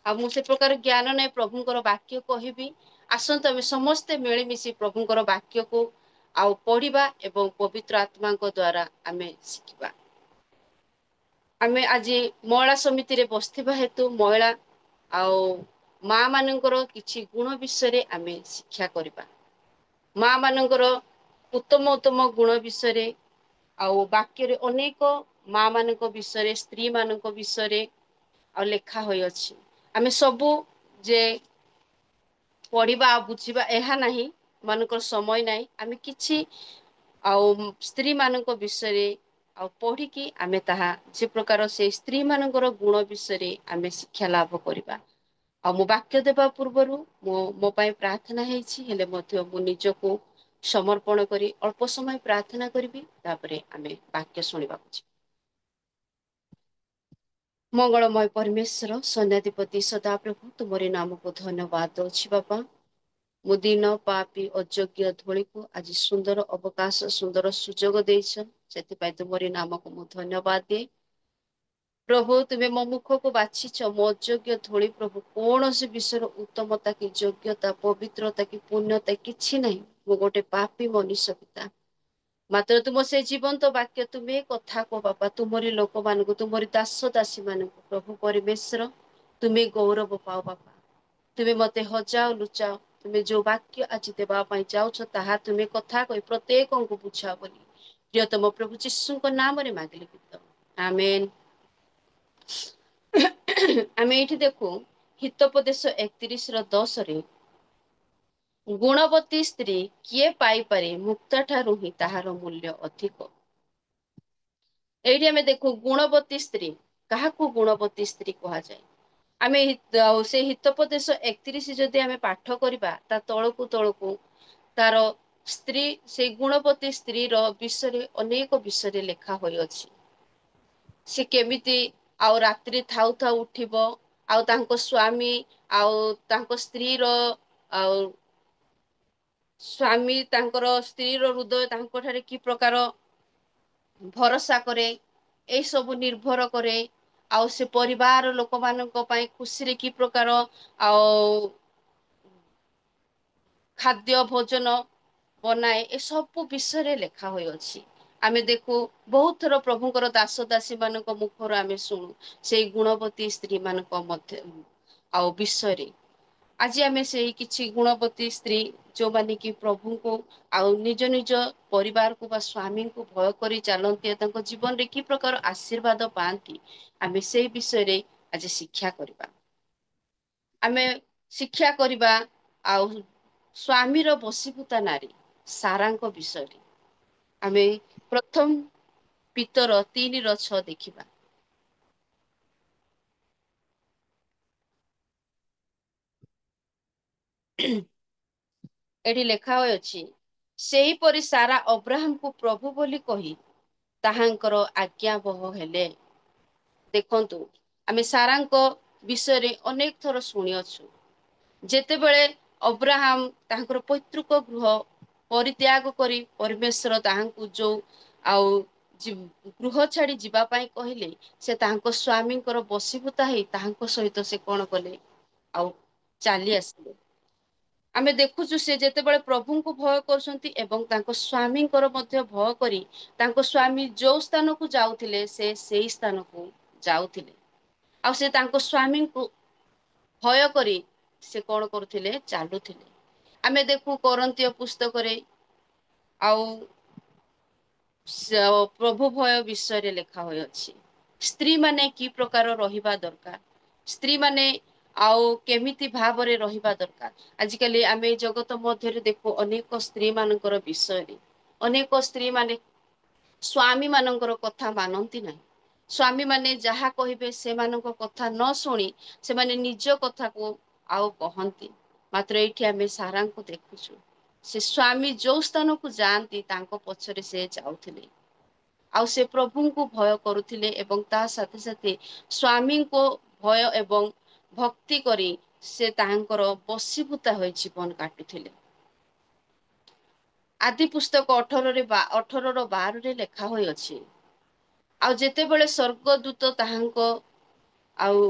ଆଉ ମୁଁ ସେ ପ୍ରକାର ଜ୍ଞାନ ନାହିଁ ପ୍ରଭୁଙ୍କର ବାକ୍ୟ କହିବି। ଆସନ୍ତୁ ଆମେ ସମସ୍ତେ ମିଳିମିଶି ପ୍ରଭୁଙ୍କର ବାକ୍ୟକୁ ଆଉ ପଢିବା ଏବଂ ପବିତ୍ର ଆତ୍ମାଙ୍କ ଦ୍ଵାରା ଆମେ ଶିଖିବା। ଆମେ ଆଜି ମହିଳା ସମିତିରେ ବସିଥିବା ହେତୁ ମହିଳା ଆଉ ମା ମାନଙ୍କର କିଛି ଗୁଣ ବିଷୟରେ ଆମେ ଶିକ୍ଷା କରିବା। ମା ମାନଙ୍କର ଉତ୍ତମ ଉତ୍ତମ ଗୁଣ ବିଷୟରେ, ଆଉ ବାକ୍ୟରେ ଅନେକ ମା ମାନଙ୍କ ବିଷୟରେ, ସ୍ତ୍ରୀ ମାନଙ୍କ ବିଷୟରେ ଆଉ ଲେଖା ହୋଇଅଛି। ଆମେ ସବୁ ଯେ ପଢିବା ଆଉ ବୁଝିବା ଏହା ନାହିଁ, ମାନଙ୍କର ସମୟ ନାହିଁ। ଆମେ କିଛି ଆଉ ସ୍ତ୍ରୀ ମାନଙ୍କ ବିଷୟରେ ଆଉ ପଢିକି ଆମେ ତାହା ଯେ ପ୍ରକାର ସେ ସ୍ତ୍ରୀ ମାନଙ୍କର ଗୁଣ ବିଷୟରେ ଆମେ ଶିକ୍ଷା ଲାଭ କରିବା। ଆଉ ମୁଁ ବାକ୍ୟ ଦେବା ପୂର୍ବରୁ ମୋ ପାଇଁ ପ୍ରାର୍ଥନା ହେଇଛି, ହେଲେ ମଧ୍ୟ ମୁଁ ନିଜକୁ ସମର୍ପଣ କରି ଅଳ୍ପ ସମୟ ପ୍ରାର୍ଥନା କରିବି, ତାପରେ ଆମେ ବାକ୍ୟ ଶୁଣିବାକୁ ଯିବା। ମଙ୍ଗଳମୟ ପରମେଶ୍ୱର ସୈନ୍ୟାଧିପତି ସଦାପ୍ରଭୁ, ତୁମରି ନାମକୁ ଧନ୍ୟବାଦ ଦଉଛି ବାପା। ମୁଁ ଦିନ ପାପୀ ଅଯୋଗ୍ୟ ଧୂଳିକୁ ଆଜି ସୁନ୍ଦର ଅବକାଶ, ସୁନ୍ଦର ସୁଯୋଗ ଦେଇଛ, ସେଥିପାଇଁ ତୁମରି ନାମକୁ ମୁଁ ଧନ୍ୟବାଦ ଦିଏ। ପ୍ରଭୁ ତୁମେ ମୋ ମୁଖକୁ ବାଛିଛ, ମୋ ଅଯୋଗ୍ୟ ଧୂଳି ପ୍ରଭୁ, କୌଣସି ବିଷୟର ଉତ୍ତମତା କି ଯୋଗ୍ୟତା ପବିତ୍ରତା କି ପୁଣ୍ୟତା କିଛି ନାହିଁ। ମୁଁ ଗୋଟେ ପାପୀ ମନୁଷ୍ୟ ପିତା, ମାତ୍ର ତୁମ ସେ ଜୀବନ୍ତ ବାକ୍ୟ ତୁମେ କଥା କହ ବାପା, ତୁମରି ଲୋକମାନଙ୍କୁ, ତୁମରି ଦାସ ଦାସୀ ମାନଙ୍କୁ ପ୍ରଭୁ ପରମେଶ୍ୱର ତୁମେ ଗୌରବ ପାଅ ବାପା। ତୁମେ ମତେ ହଜାଅ ଲୁଚାଅ, ତୁମେ ଯୋଉ ବାକ୍ୟ ଆଜି ଦେବା ପାଇଁ ଯାଉଛ ତାହା ତୁମେ କଥା କହି ପ୍ରତ୍ୟେକଙ୍କୁ ବୁଝାଅ ବୋଲି ପ୍ରିୟତମ ପ୍ରଭୁ ଯୀଶୁଙ୍କ ନାମରେ ମାଗିଲି ପିତ, ଆମେନ୍। ଆମେ ଏଇଠି ଦେଖୁ ହିତୋପଦେଶ 31:10 ଗୁଣବତୀ ସ୍ତ୍ରୀ କିଏ ପାଇପାରେ, ମୁକ୍ତା ଠାରୁ ହିଁ ତାହାର ମୂଲ୍ୟ ଅଧିକ। ଏଇଠି ଆମେ ଦେଖୁ ଗୁଣବତୀ ସ୍ତ୍ରୀ, କାହାକୁ ଗୁଣବତୀ ସ୍ତ୍ରୀ କୁହାଯାଏ? ଆମେ ସେ ହିତୋପଦେଶ 31 ଯଦି ଆମେ ପାଠ କରିବା, ତା ତଳକୁ ତଳକୁ ତାର ସ୍ତ୍ରୀ, ସେଇ ଗୁଣବତୀ ସ୍ତ୍ରୀର ବିଷୟରେ ଅନେକ ବିଷୟରେ ଲେଖା ହୋଇଅଛି। ସେ କେମିତି ଆଉ ରାତ୍ରି ଥାଉ ଥାଉ ଉଠିବ, ଆଉ ତାଙ୍କ ସ୍ଵାମୀ ଆଉ ତାଙ୍କ ସ୍ତ୍ରୀର ଆଉ ସ୍ଵାମୀ ତାଙ୍କର ସ୍ତ୍ରୀର ହୃଦୟ ତାଙ୍କ ଠାରେ କି ପ୍ରକାର ଭରସା କରେ, ଏଇ ସବୁ ନିର୍ଭର କରେ। ଆଉ ସେ ପରିବାର ଲୋକମାନଙ୍କ ପାଇଁ ଖୁସିରେ କି ପ୍ରକାର ଆଉ ଖାଦ୍ୟ ଭୋଜନ ବନାଏ, ଏସବୁ ବିଷୟରେ ଲେଖା ହୋଇଅଛି। ଆମେ ଦେଖୁ ବହୁତ ଥର ପ୍ରଭୁଙ୍କର ଦାସ ଦାସୀ ମାନଙ୍କ ମୁଖରୁ ଆମେ ଶୁଣୁ ସେଇ ଗୁଣବତୀ ସ୍ତ୍ରୀ ମାନଙ୍କ ମଧ୍ୟ ଆଉ ବିଷୟରେ। ଆଜି ଆମେ ସେଇ କିଛି ଗୁଣବତୀ ସ୍ତ୍ରୀ, ଯୋଉମାନେ କି ପ୍ରଭୁଙ୍କୁ ଆଉ ନିଜ ନିଜ ପରିବାରକୁ ବା ସ୍ଵାମୀଙ୍କୁ ଭୟ କରି ଚାଲନ୍ତି, ତାଙ୍କ ଜୀବନରେ କି ପ୍ରକାର ଆଶୀର୍ବାଦ ପାଆନ୍ତି, ଆମେ ସେଇ ବିଷୟରେ ଆଜି ଶିକ୍ଷା କରିବା। ଆମେ ଶିକ୍ଷା କରିବା ଆଉ ସ୍ଵାମୀର ବଶୀଭୂତା ନାରୀ ସାରାଙ୍କ ବିଷୟରେ। ଆମେ ପ୍ରଥମ ପିତର 3:6 ଦେଖିବା। ଏଠି ଲେଖା ହୋଇଅଛି, ସେହିପରି ସାରା ଅବ୍ରାହମକୁ ପ୍ରଭୁ ବୋଲି କହି ତାହାଙ୍କର ଆଜ୍ଞାବହ ହେଲେ। ଦେଖନ୍ତୁ, ଆମେ ସାରାଙ୍କ ବିଷୟରେ ଅନେକ ଥର ଶୁଣିଅଛୁ। ଯେତେବେଳେ ଅବ୍ରାହମ ତାଙ୍କର ପୈତୃକ ଗୃହ ପରିତ୍ୟାଗ କରି ପରମେଶ୍ୱର ତାହାଙ୍କୁ ଯୋଉ ଆଉ ଗୃହ ଛାଡି ଯିବା ପାଇଁ କହିଲେ, ସେ ତାଙ୍କ ସ୍ଵାମୀଙ୍କର ବଶୀଭୂତା ହେଇ ତାହାଙ୍କ ସହିତ ସେ କଣ କଲେ, ଆଉ ଚାଲି ଆସିଲେ। ଆମେ ଦେଖୁଛୁ ସେ ଯେତେବେଳେ ପ୍ରଭୁଙ୍କୁ ଭୟ କରୁଛନ୍ତି ଏବଂ ତାଙ୍କ ସ୍ଵାମୀଙ୍କର ମଧ୍ୟ ଭୟ କରି ତାଙ୍କ ସ୍ଵାମୀ ଯୋଉ ସ୍ଥାନକୁ ଯାଉଥିଲେ, ସେ ସେଇ ସ୍ଥାନକୁ ଯାଉଥିଲେ। ଆଉ ସେ ତାଙ୍କ ସ୍ଵାମୀଙ୍କୁ ଭୟ କରି ସେ କଣ କରୁଥିଲେ, ଚାଲୁଥିଲେ। ଆମେ ଦେଖୁ କରନ୍ତୀୟ ପୁସ୍ତକରେ ଆଉ ପ୍ରଭୁ ଭୟ ବିଷୟରେ ଲେଖା ହୋଇଅଛି। ସ୍ତ୍ରୀ ମାନେ କି ପ୍ରକାର ରହିବା ଦରକାର, ସ୍ତ୍ରୀ ମାନେ ଆଉ କେମିତି ଭାବରେ ରହିବା ଦରକାର। ଆଜିକାଲି ଆମେ ଜଗତ ମଧ୍ୟରେ ଦେଖୁ ଅନେକ ସ୍ତ୍ରୀ ମାନଙ୍କର ବିଷୟରେ, ଅନେକ ସ୍ତ୍ରୀ ମାନେ ସ୍ଵାମୀ ମାନଙ୍କର କଥା ମାନନ୍ତି ନାହିଁ। ସ୍ଵାମୀ ମାନେ ଯାହା କହିବେ ସେମାନଙ୍କ କଥା ନ ଶୁଣି ସେମାନେ ନିଜ କଥାକୁ ଆଉ କହନ୍ତି। ମାତ୍ର ଏଇଠି ଆମେ ସାରାଙ୍କୁ ଦେଖୁଛୁ, ସେ ସ୍ଵାମୀ ଯୋଉ ସ୍ଥାନକୁ ଯାଆନ୍ତି ତାଙ୍କ ପଛରେ ସେ ଯାଉଥିଲେ। ଆଉ ସେ ପ୍ରଭୁଙ୍କୁ ଭୟ କରୁଥିଲେ ଏବଂ ତା ସାଥେ ସାଥେ ସ୍ଵାମୀଙ୍କୁ ଭୟ ଏବଂ ଭକ୍ତି କରି ସେ ତାହାଙ୍କର ବଶୀଭୂତା ହୋଇ ଜୀବନ କାଟୁଥିଲେ। ଆଦି ପୁସ୍ତକ 18:12 ଲେଖା ହୋଇଅଛି, ଆଉ ଯେତେବେଳେ ସ୍ୱର୍ଗଦୂତ ତାହାଙ୍କ ଆଉ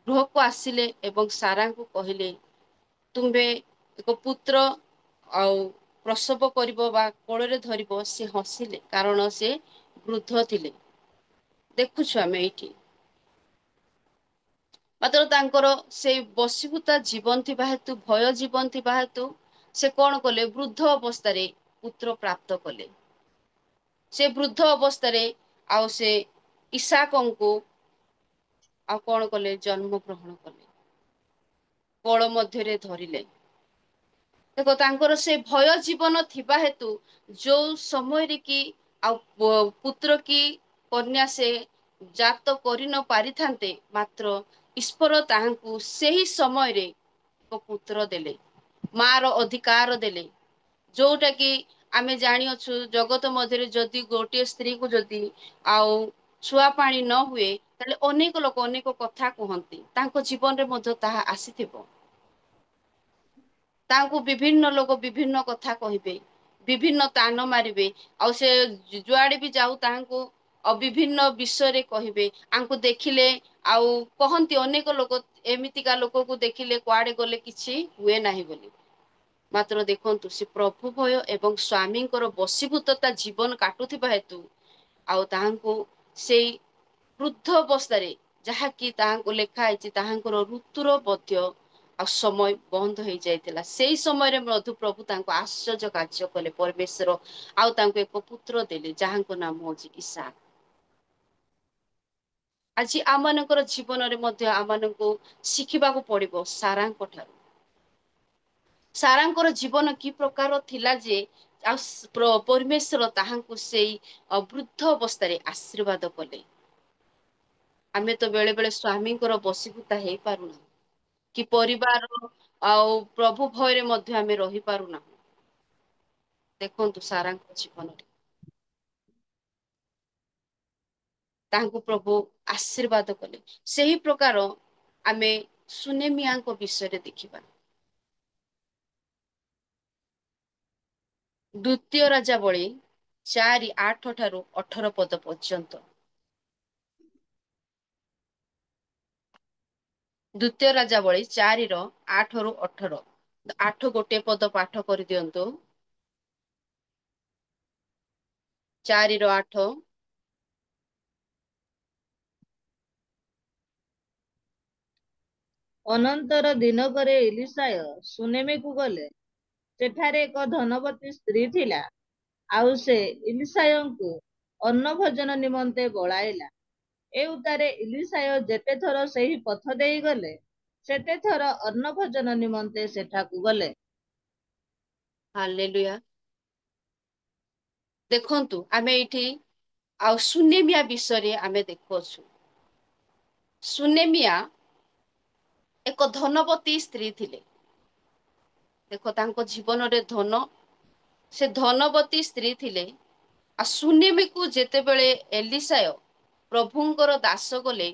ଗୃହକୁ ଆସିଲେ ଏବଂ ସାରାଙ୍କୁ କହିଲେ, ତୁମ୍ଭେ ଏକ ପୁତ୍ର ଆଉ ପ୍ରସବ କରିବ ବା କୋଳରେ ଧରିବ, ସେ ହସିଲେ କାରଣ ସେ ବୃଦ୍ଧ ଥିଲେ। ଦେଖୁଛୁ ଆମେ ଏଇଠି ମାତ୍ର ତାଙ୍କର ସେଇ ବଶୀଭୂତା ଜୀବନ ଥିବା ହେତୁ, ଭୟ ଜୀବନ ଥିବା ହେତୁ ସେ କଣ କଲେ, ବୃଦ୍ଧ ଅବସ୍ଥାରେ ପୁତ୍ର ପ୍ରାପ୍ତ କଲେ। ସେ ବୃଦ୍ଧ ଅବସ୍ଥାରେ ଆଉ ସେ ଇସାକଙ୍କୁ ଆଉ କଣ କଲେ, ଜନ୍ମ ଗ୍ରହଣ କଲେ, କୋଳ ମଧ୍ୟରେ ଧରିଲେ। ଦେଖ ତାଙ୍କର ସେ ଭୟ ଜୀବନ ଥିବା ହେତୁ ଯୋଉ ସମୟରେ କି ଆଉ ପୁତ୍ର କି କନ୍ୟା ସେ ଜାତ କରି ନ ପାରିଥାନ୍ତେ, ମାତ୍ର ଈଶ୍ୱର ତାହାଙ୍କୁ ସେହି ସମୟରେ ଏକ ପୁତ୍ର ଦେଲେ, ମାର ଅଧିକାର ଦେଲେ। ଯୋଉଟା କି ଆମେ ଜାଣିଅଛୁ ଜଗତ ମଧ୍ୟରେ ଯଦି ଗୋଟିଏ ସ୍ତ୍ରୀ କୁ ଯଦି ଆଉ ଛୁଆ ପାଣି ନ ହୁଏ, ତାହେଲେ ଅନେକ ଲୋକ ଅନେକ କଥା କୁହନ୍ତି, ତାଙ୍କ ଜୀବନରେ ମଧ୍ୟ ତାହା ଆସିଥିବ। ତାଙ୍କୁ ବିଭିନ୍ନ ଲୋକ ବିଭିନ୍ନ କଥା କହିବେ, ବିଭିନ୍ନ ତାନ ମାରିବେ, ଆଉ ସେ ଯୁଆଡେ ବି ଯାଉ ତାହାଙ୍କୁ ବିଭିନ୍ନ ବିଷୟରେ କହିବେ। ଆଙ୍କୁ ଦେଖିଲେ ଆଉ କହନ୍ତି ଅନେକ ଲୋକ ଏମିତିକା ଲୋକକୁ ଦେଖିଲେ କୁଆଡେ ଗଲେ କିଛି ହୁଏ ନାହିଁ ବୋଲି। ମାତ୍ର ଦେଖନ୍ତୁ ସେ ପ୍ରଭୁ ଭୟ ଏବଂ ସ୍ଵାମୀଙ୍କର ବଶୀଭୂତତା ଜୀବନ କାଟୁଥିବା ହେତୁ ଆଉ ତାହାଙ୍କୁ ସେଇ ବୃଦ୍ଧ ଅବସ୍ଥାରେ ଯାହାକି ତାହାଙ୍କୁ ଲେଖା ହେଇଛି ତାହାଙ୍କର ଋତୁର ମଧ୍ୟ ଆଉ ସମୟ ବନ୍ଦ ହେଇଯାଇଥିଲା। ସେଇ ସମୟରେ ମଧ୍ୟ ପ୍ରଭୁ ତାଙ୍କୁ ଆଶ୍ଚର୍ଯ୍ୟ କାର୍ଯ୍ୟ କଲେ ପରମେଶ୍ୱର, ଆଉ ତାଙ୍କୁ ଏକ ପୁତ୍ର ଦେଲେ ଯାହାଙ୍କ ନାମ ହଉଛି ଇଶାକ। ଆଜି ଆମମାନଙ୍କର ଜୀବନରେ ମଧ୍ୟ ଆମମାନଙ୍କୁ ଶିଖିବାକୁ ପଡିବ ସାରାଙ୍କ ଠାରୁ। ସାରାଙ୍କର ଜୀବନ କି ପ୍ରକାର ଥିଲା ଯେ ଆଉ ପରମେଶ୍ୱର ତାହାଙ୍କୁ ସେଇ ବୃଦ୍ଧ ଅବସ୍ଥାରେ ଆଶୀର୍ବାଦ କଲେ। ଆମେ ତ ବେଳେ ବେଳେ ସ୍ଵାମୀଙ୍କର ବଶୀଭୂତା ହେଇପାରୁନା, କି ପରିବାର ଆଉ ପ୍ରଭୁ ଭୟରେ ମଧ୍ୟ ଆମେ ରହିପାରୁନାହୁଁ। ଦେଖନ୍ତୁ ସାରାଙ୍କ ଜୀବନରେ ତାଙ୍କୁ ପ୍ରଭୁ ଆଶୀର୍ବାଦ କଲେ। ସେହି ପ୍ରକାର ଆମେ ସୁନେମିଆଙ୍କ ବିଷୟରେ ଦେଖିବା। ଦ୍ଵିତୀୟ ରାଜାବଳୀ 4:8 ଠାରୁ 18 ପଦ ପର୍ଯ୍ୟନ୍ତ। ଦ୍ଵିତୀୟ ରାଜାବଳୀ 4:8 ରୁ 18। 8 ଗୋଟିଏ ପଦ ପାଠ କରିଦିଅନ୍ତୁ। 4:8। ଅନନ୍ତର ଦିନକରେ ଇଲିଶାୟ ସୁନେମିକୁ ଗଲେ। ସେଠାରେ ଏକ ଧନବତୀ ସ୍ତ୍ରୀ ଥିଲା, ଆଉ ସେ ଇଲିଶାୟଙ୍କୁ ଅନ୍ନ ଭୋଜନ ନିମନ୍ତେ ବଳାଇଲା। ଏ ଉତ୍ତାରେ ଇଲିଶାୟ ଯେତେ ଥର ସେହି ପଥ ଦେଇ ଗଲେ, ସେତେ ଥର ଅନ୍ନ ଭୋଜନ ନିମନ୍ତେ ସେଠାକୁ ଗଲେ। ହାଲେଲୁୟା। ଦେଖନ୍ତୁ ଆମେ ଏଇଠି ଆଉ ସୁନେମିଆ ବିଷୟରେ ଆମେ ଦେଖୁଅଛୁ। ସୁନେମିଆ ଏକ ଧନବତୀ ସ୍ତ୍ରୀ ଥିଲେ। ଦେଖ ତାଙ୍କ ଜୀବନରେ ଧନ, ସେ ଧନବତୀ ସ୍ତ୍ରୀ ଥିଲେ। ଆଉ ସୁନେମିକୁ ଯେତେବେଳେ ଏଲିସାୟ ପ୍ରଭୁଙ୍କର ଦାସ ଗଲେ,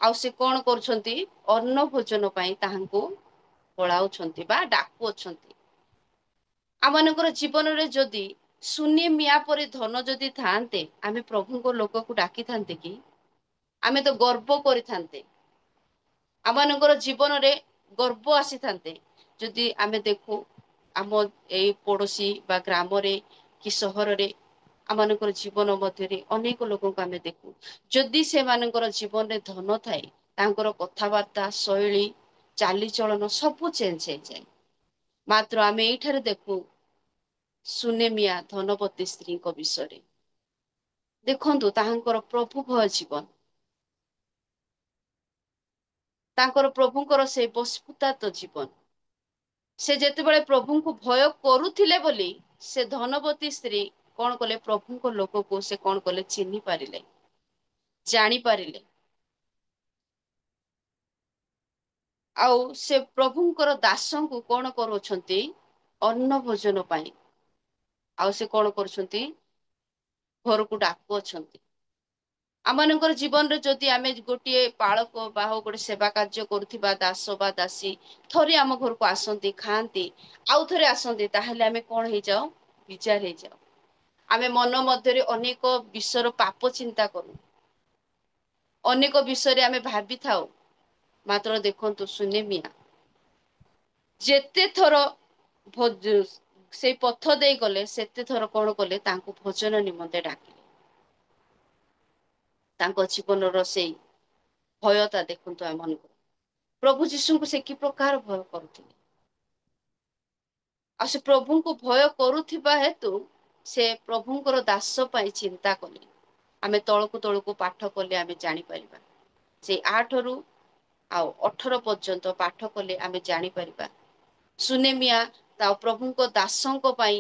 ଆଉ ସେ କଣ କରୁଛନ୍ତି ଅନ୍ନ ଭୋଜନ ପାଇଁ ତାହାଙ୍କୁ ପଳାଉଛନ୍ତି ବା ଡାକୁଅଛନ୍ତି। ଆମମାନଙ୍କର ଜୀବନରେ ଯଦି ସୁନେମିଆ ପରି ଧନ ଯଦି ଥାଆନ୍ତେ, ଆମେ ପ୍ରଭୁଙ୍କ ଲୋକକୁ ଡାକିଥାନ୍ତେ କି? ଆମେ ତ ଗର୍ବ କରିଥାନ୍ତେ। ଆମମାନଙ୍କର ଜୀବନରେ ଗର୍ବ ଆସିଥାନ୍ତେ ଯଦି ଆମେ ଦେଖୁ ଆମ ଏଇ ପଡୋଶୀ ବା ଗ୍ରାମରେ କି ସହରରେ ଆମମାନଙ୍କର ଜୀବନ ମଧ୍ୟରେ ଅନେକ ଲୋକଙ୍କୁ ଆମେ ଦେଖୁ। ଯଦି ସେମାନଙ୍କର ଜୀବନରେ ଧନ ଥାଏ, ତାଙ୍କର କଥାବାର୍ତ୍ତା ଶୈଳୀ ଚାଲିଚଳନ ସବୁ ଚେଞ୍ଜ ହେଇଯାଏ। ମାତ୍ର ଆମେ ଏଇଠାରେ ଦେଖୁ ସୁନେମିଆ ଧନବତୀ ସ୍ତ୍ରୀଙ୍କ ବିଷୟରେ। ଦେଖନ୍ତୁ ତାହାଙ୍କର ପ୍ରଭୁ ଭୟ ଜୀବନ। ତାଙ୍କର ପ୍ରଭୁଙ୍କର ସେ ବଶୀଭୂତାତ ଜୀବନ। ସେ ଯେତେବେଳେ ପ୍ରଭୁଙ୍କୁ ଭୟ କରୁଥିଲେ ବୋଲି ସେ ଧନବତୀ ସ୍ତ୍ରୀ କଣ କଲେ ପ୍ରଭୁଙ୍କ ଲୋକକୁ ସେ କଣ କଲେ ଚିହ୍ନି ପାରିଲେ, ଜାଣିପାରିଲେ। ଆଉ ସେ ପ୍ରଭୁଙ୍କର ଦାସଙ୍କୁ କଣ କରୁଛନ୍ତି ଅନ୍ନ ଭୋଜନ ପାଇଁ ଆଉ ସେ କଣ କରୁଛନ୍ତି ଘରକୁ ଡାକୁଅଛନ୍ତି। ଆମମାନଙ୍କର ଜୀବନରେ ଯଦି ଆମେ ଗୋଟିଏ ପାଳକ ବା ହଉ ଗୋଟେ ସେବା କାର୍ଯ୍ୟ କରୁଥିବା ଦାସ ବା ଦାସୀ ଥରେ ଆମ ଘରକୁ ଆସନ୍ତି, ଖାଆନ୍ତି, ଆଉ ଥରେ ଆସନ୍ତି, ତାହେଲେ ଆମେ କଣ ହେଇଯାଉ ବିଜାର ହେଇଯାଉ। ଆମେ ମନ ମଧ୍ୟରେ ଅନେକ ବିଷୟର ପାପ ଚିନ୍ତା କରୁ। ଅନେକ ବିଷୟରେ ଆମେ ଭାବିଥାଉ। ମାତ୍ର ଦେଖନ୍ତୁ ସୁନେମିଆ ଯେତେ ଥର ସେଇ ପଥ ଦେଇ ଗଲେ ସେତେ ଥର କଣ କଲେ ତାଙ୍କୁ ଭୋଜନ ନିମନ୍ତେ ଡାକିଲେ। ତାଙ୍କ ଜୀବନର ସେଇ ଭୟତା ଦେଖନ୍ତୁ ଆମ ମାନଙ୍କୁ। ପ୍ରଭୁ ଯୀଶୁଙ୍କୁ ସେ କି ପ୍ରକାର ଭୟ କରୁଥିଲେ। ଆଉ ସେ ପ୍ରଭୁଙ୍କୁ ଭୟ କରୁଥିବା ହେତୁ ସେ ପ୍ରଭୁଙ୍କର ଦାସ ପାଇଁ ଚିନ୍ତା କଲେ। ଆମେ ତଳକୁ ତଳକୁ ପାଠ କଲେ ଆମେ ଜାଣିପାରିବା। ସେଇ 8 ରୁ ଆଉ 18 ପର୍ଯ୍ୟନ୍ତ ପାଠ କଲେ ଆମେ ଜାଣିପାରିବା। ସୁନେମିଆ ତା ପ୍ରଭୁଙ୍କ ଦାସଙ୍କ ପାଇଁ,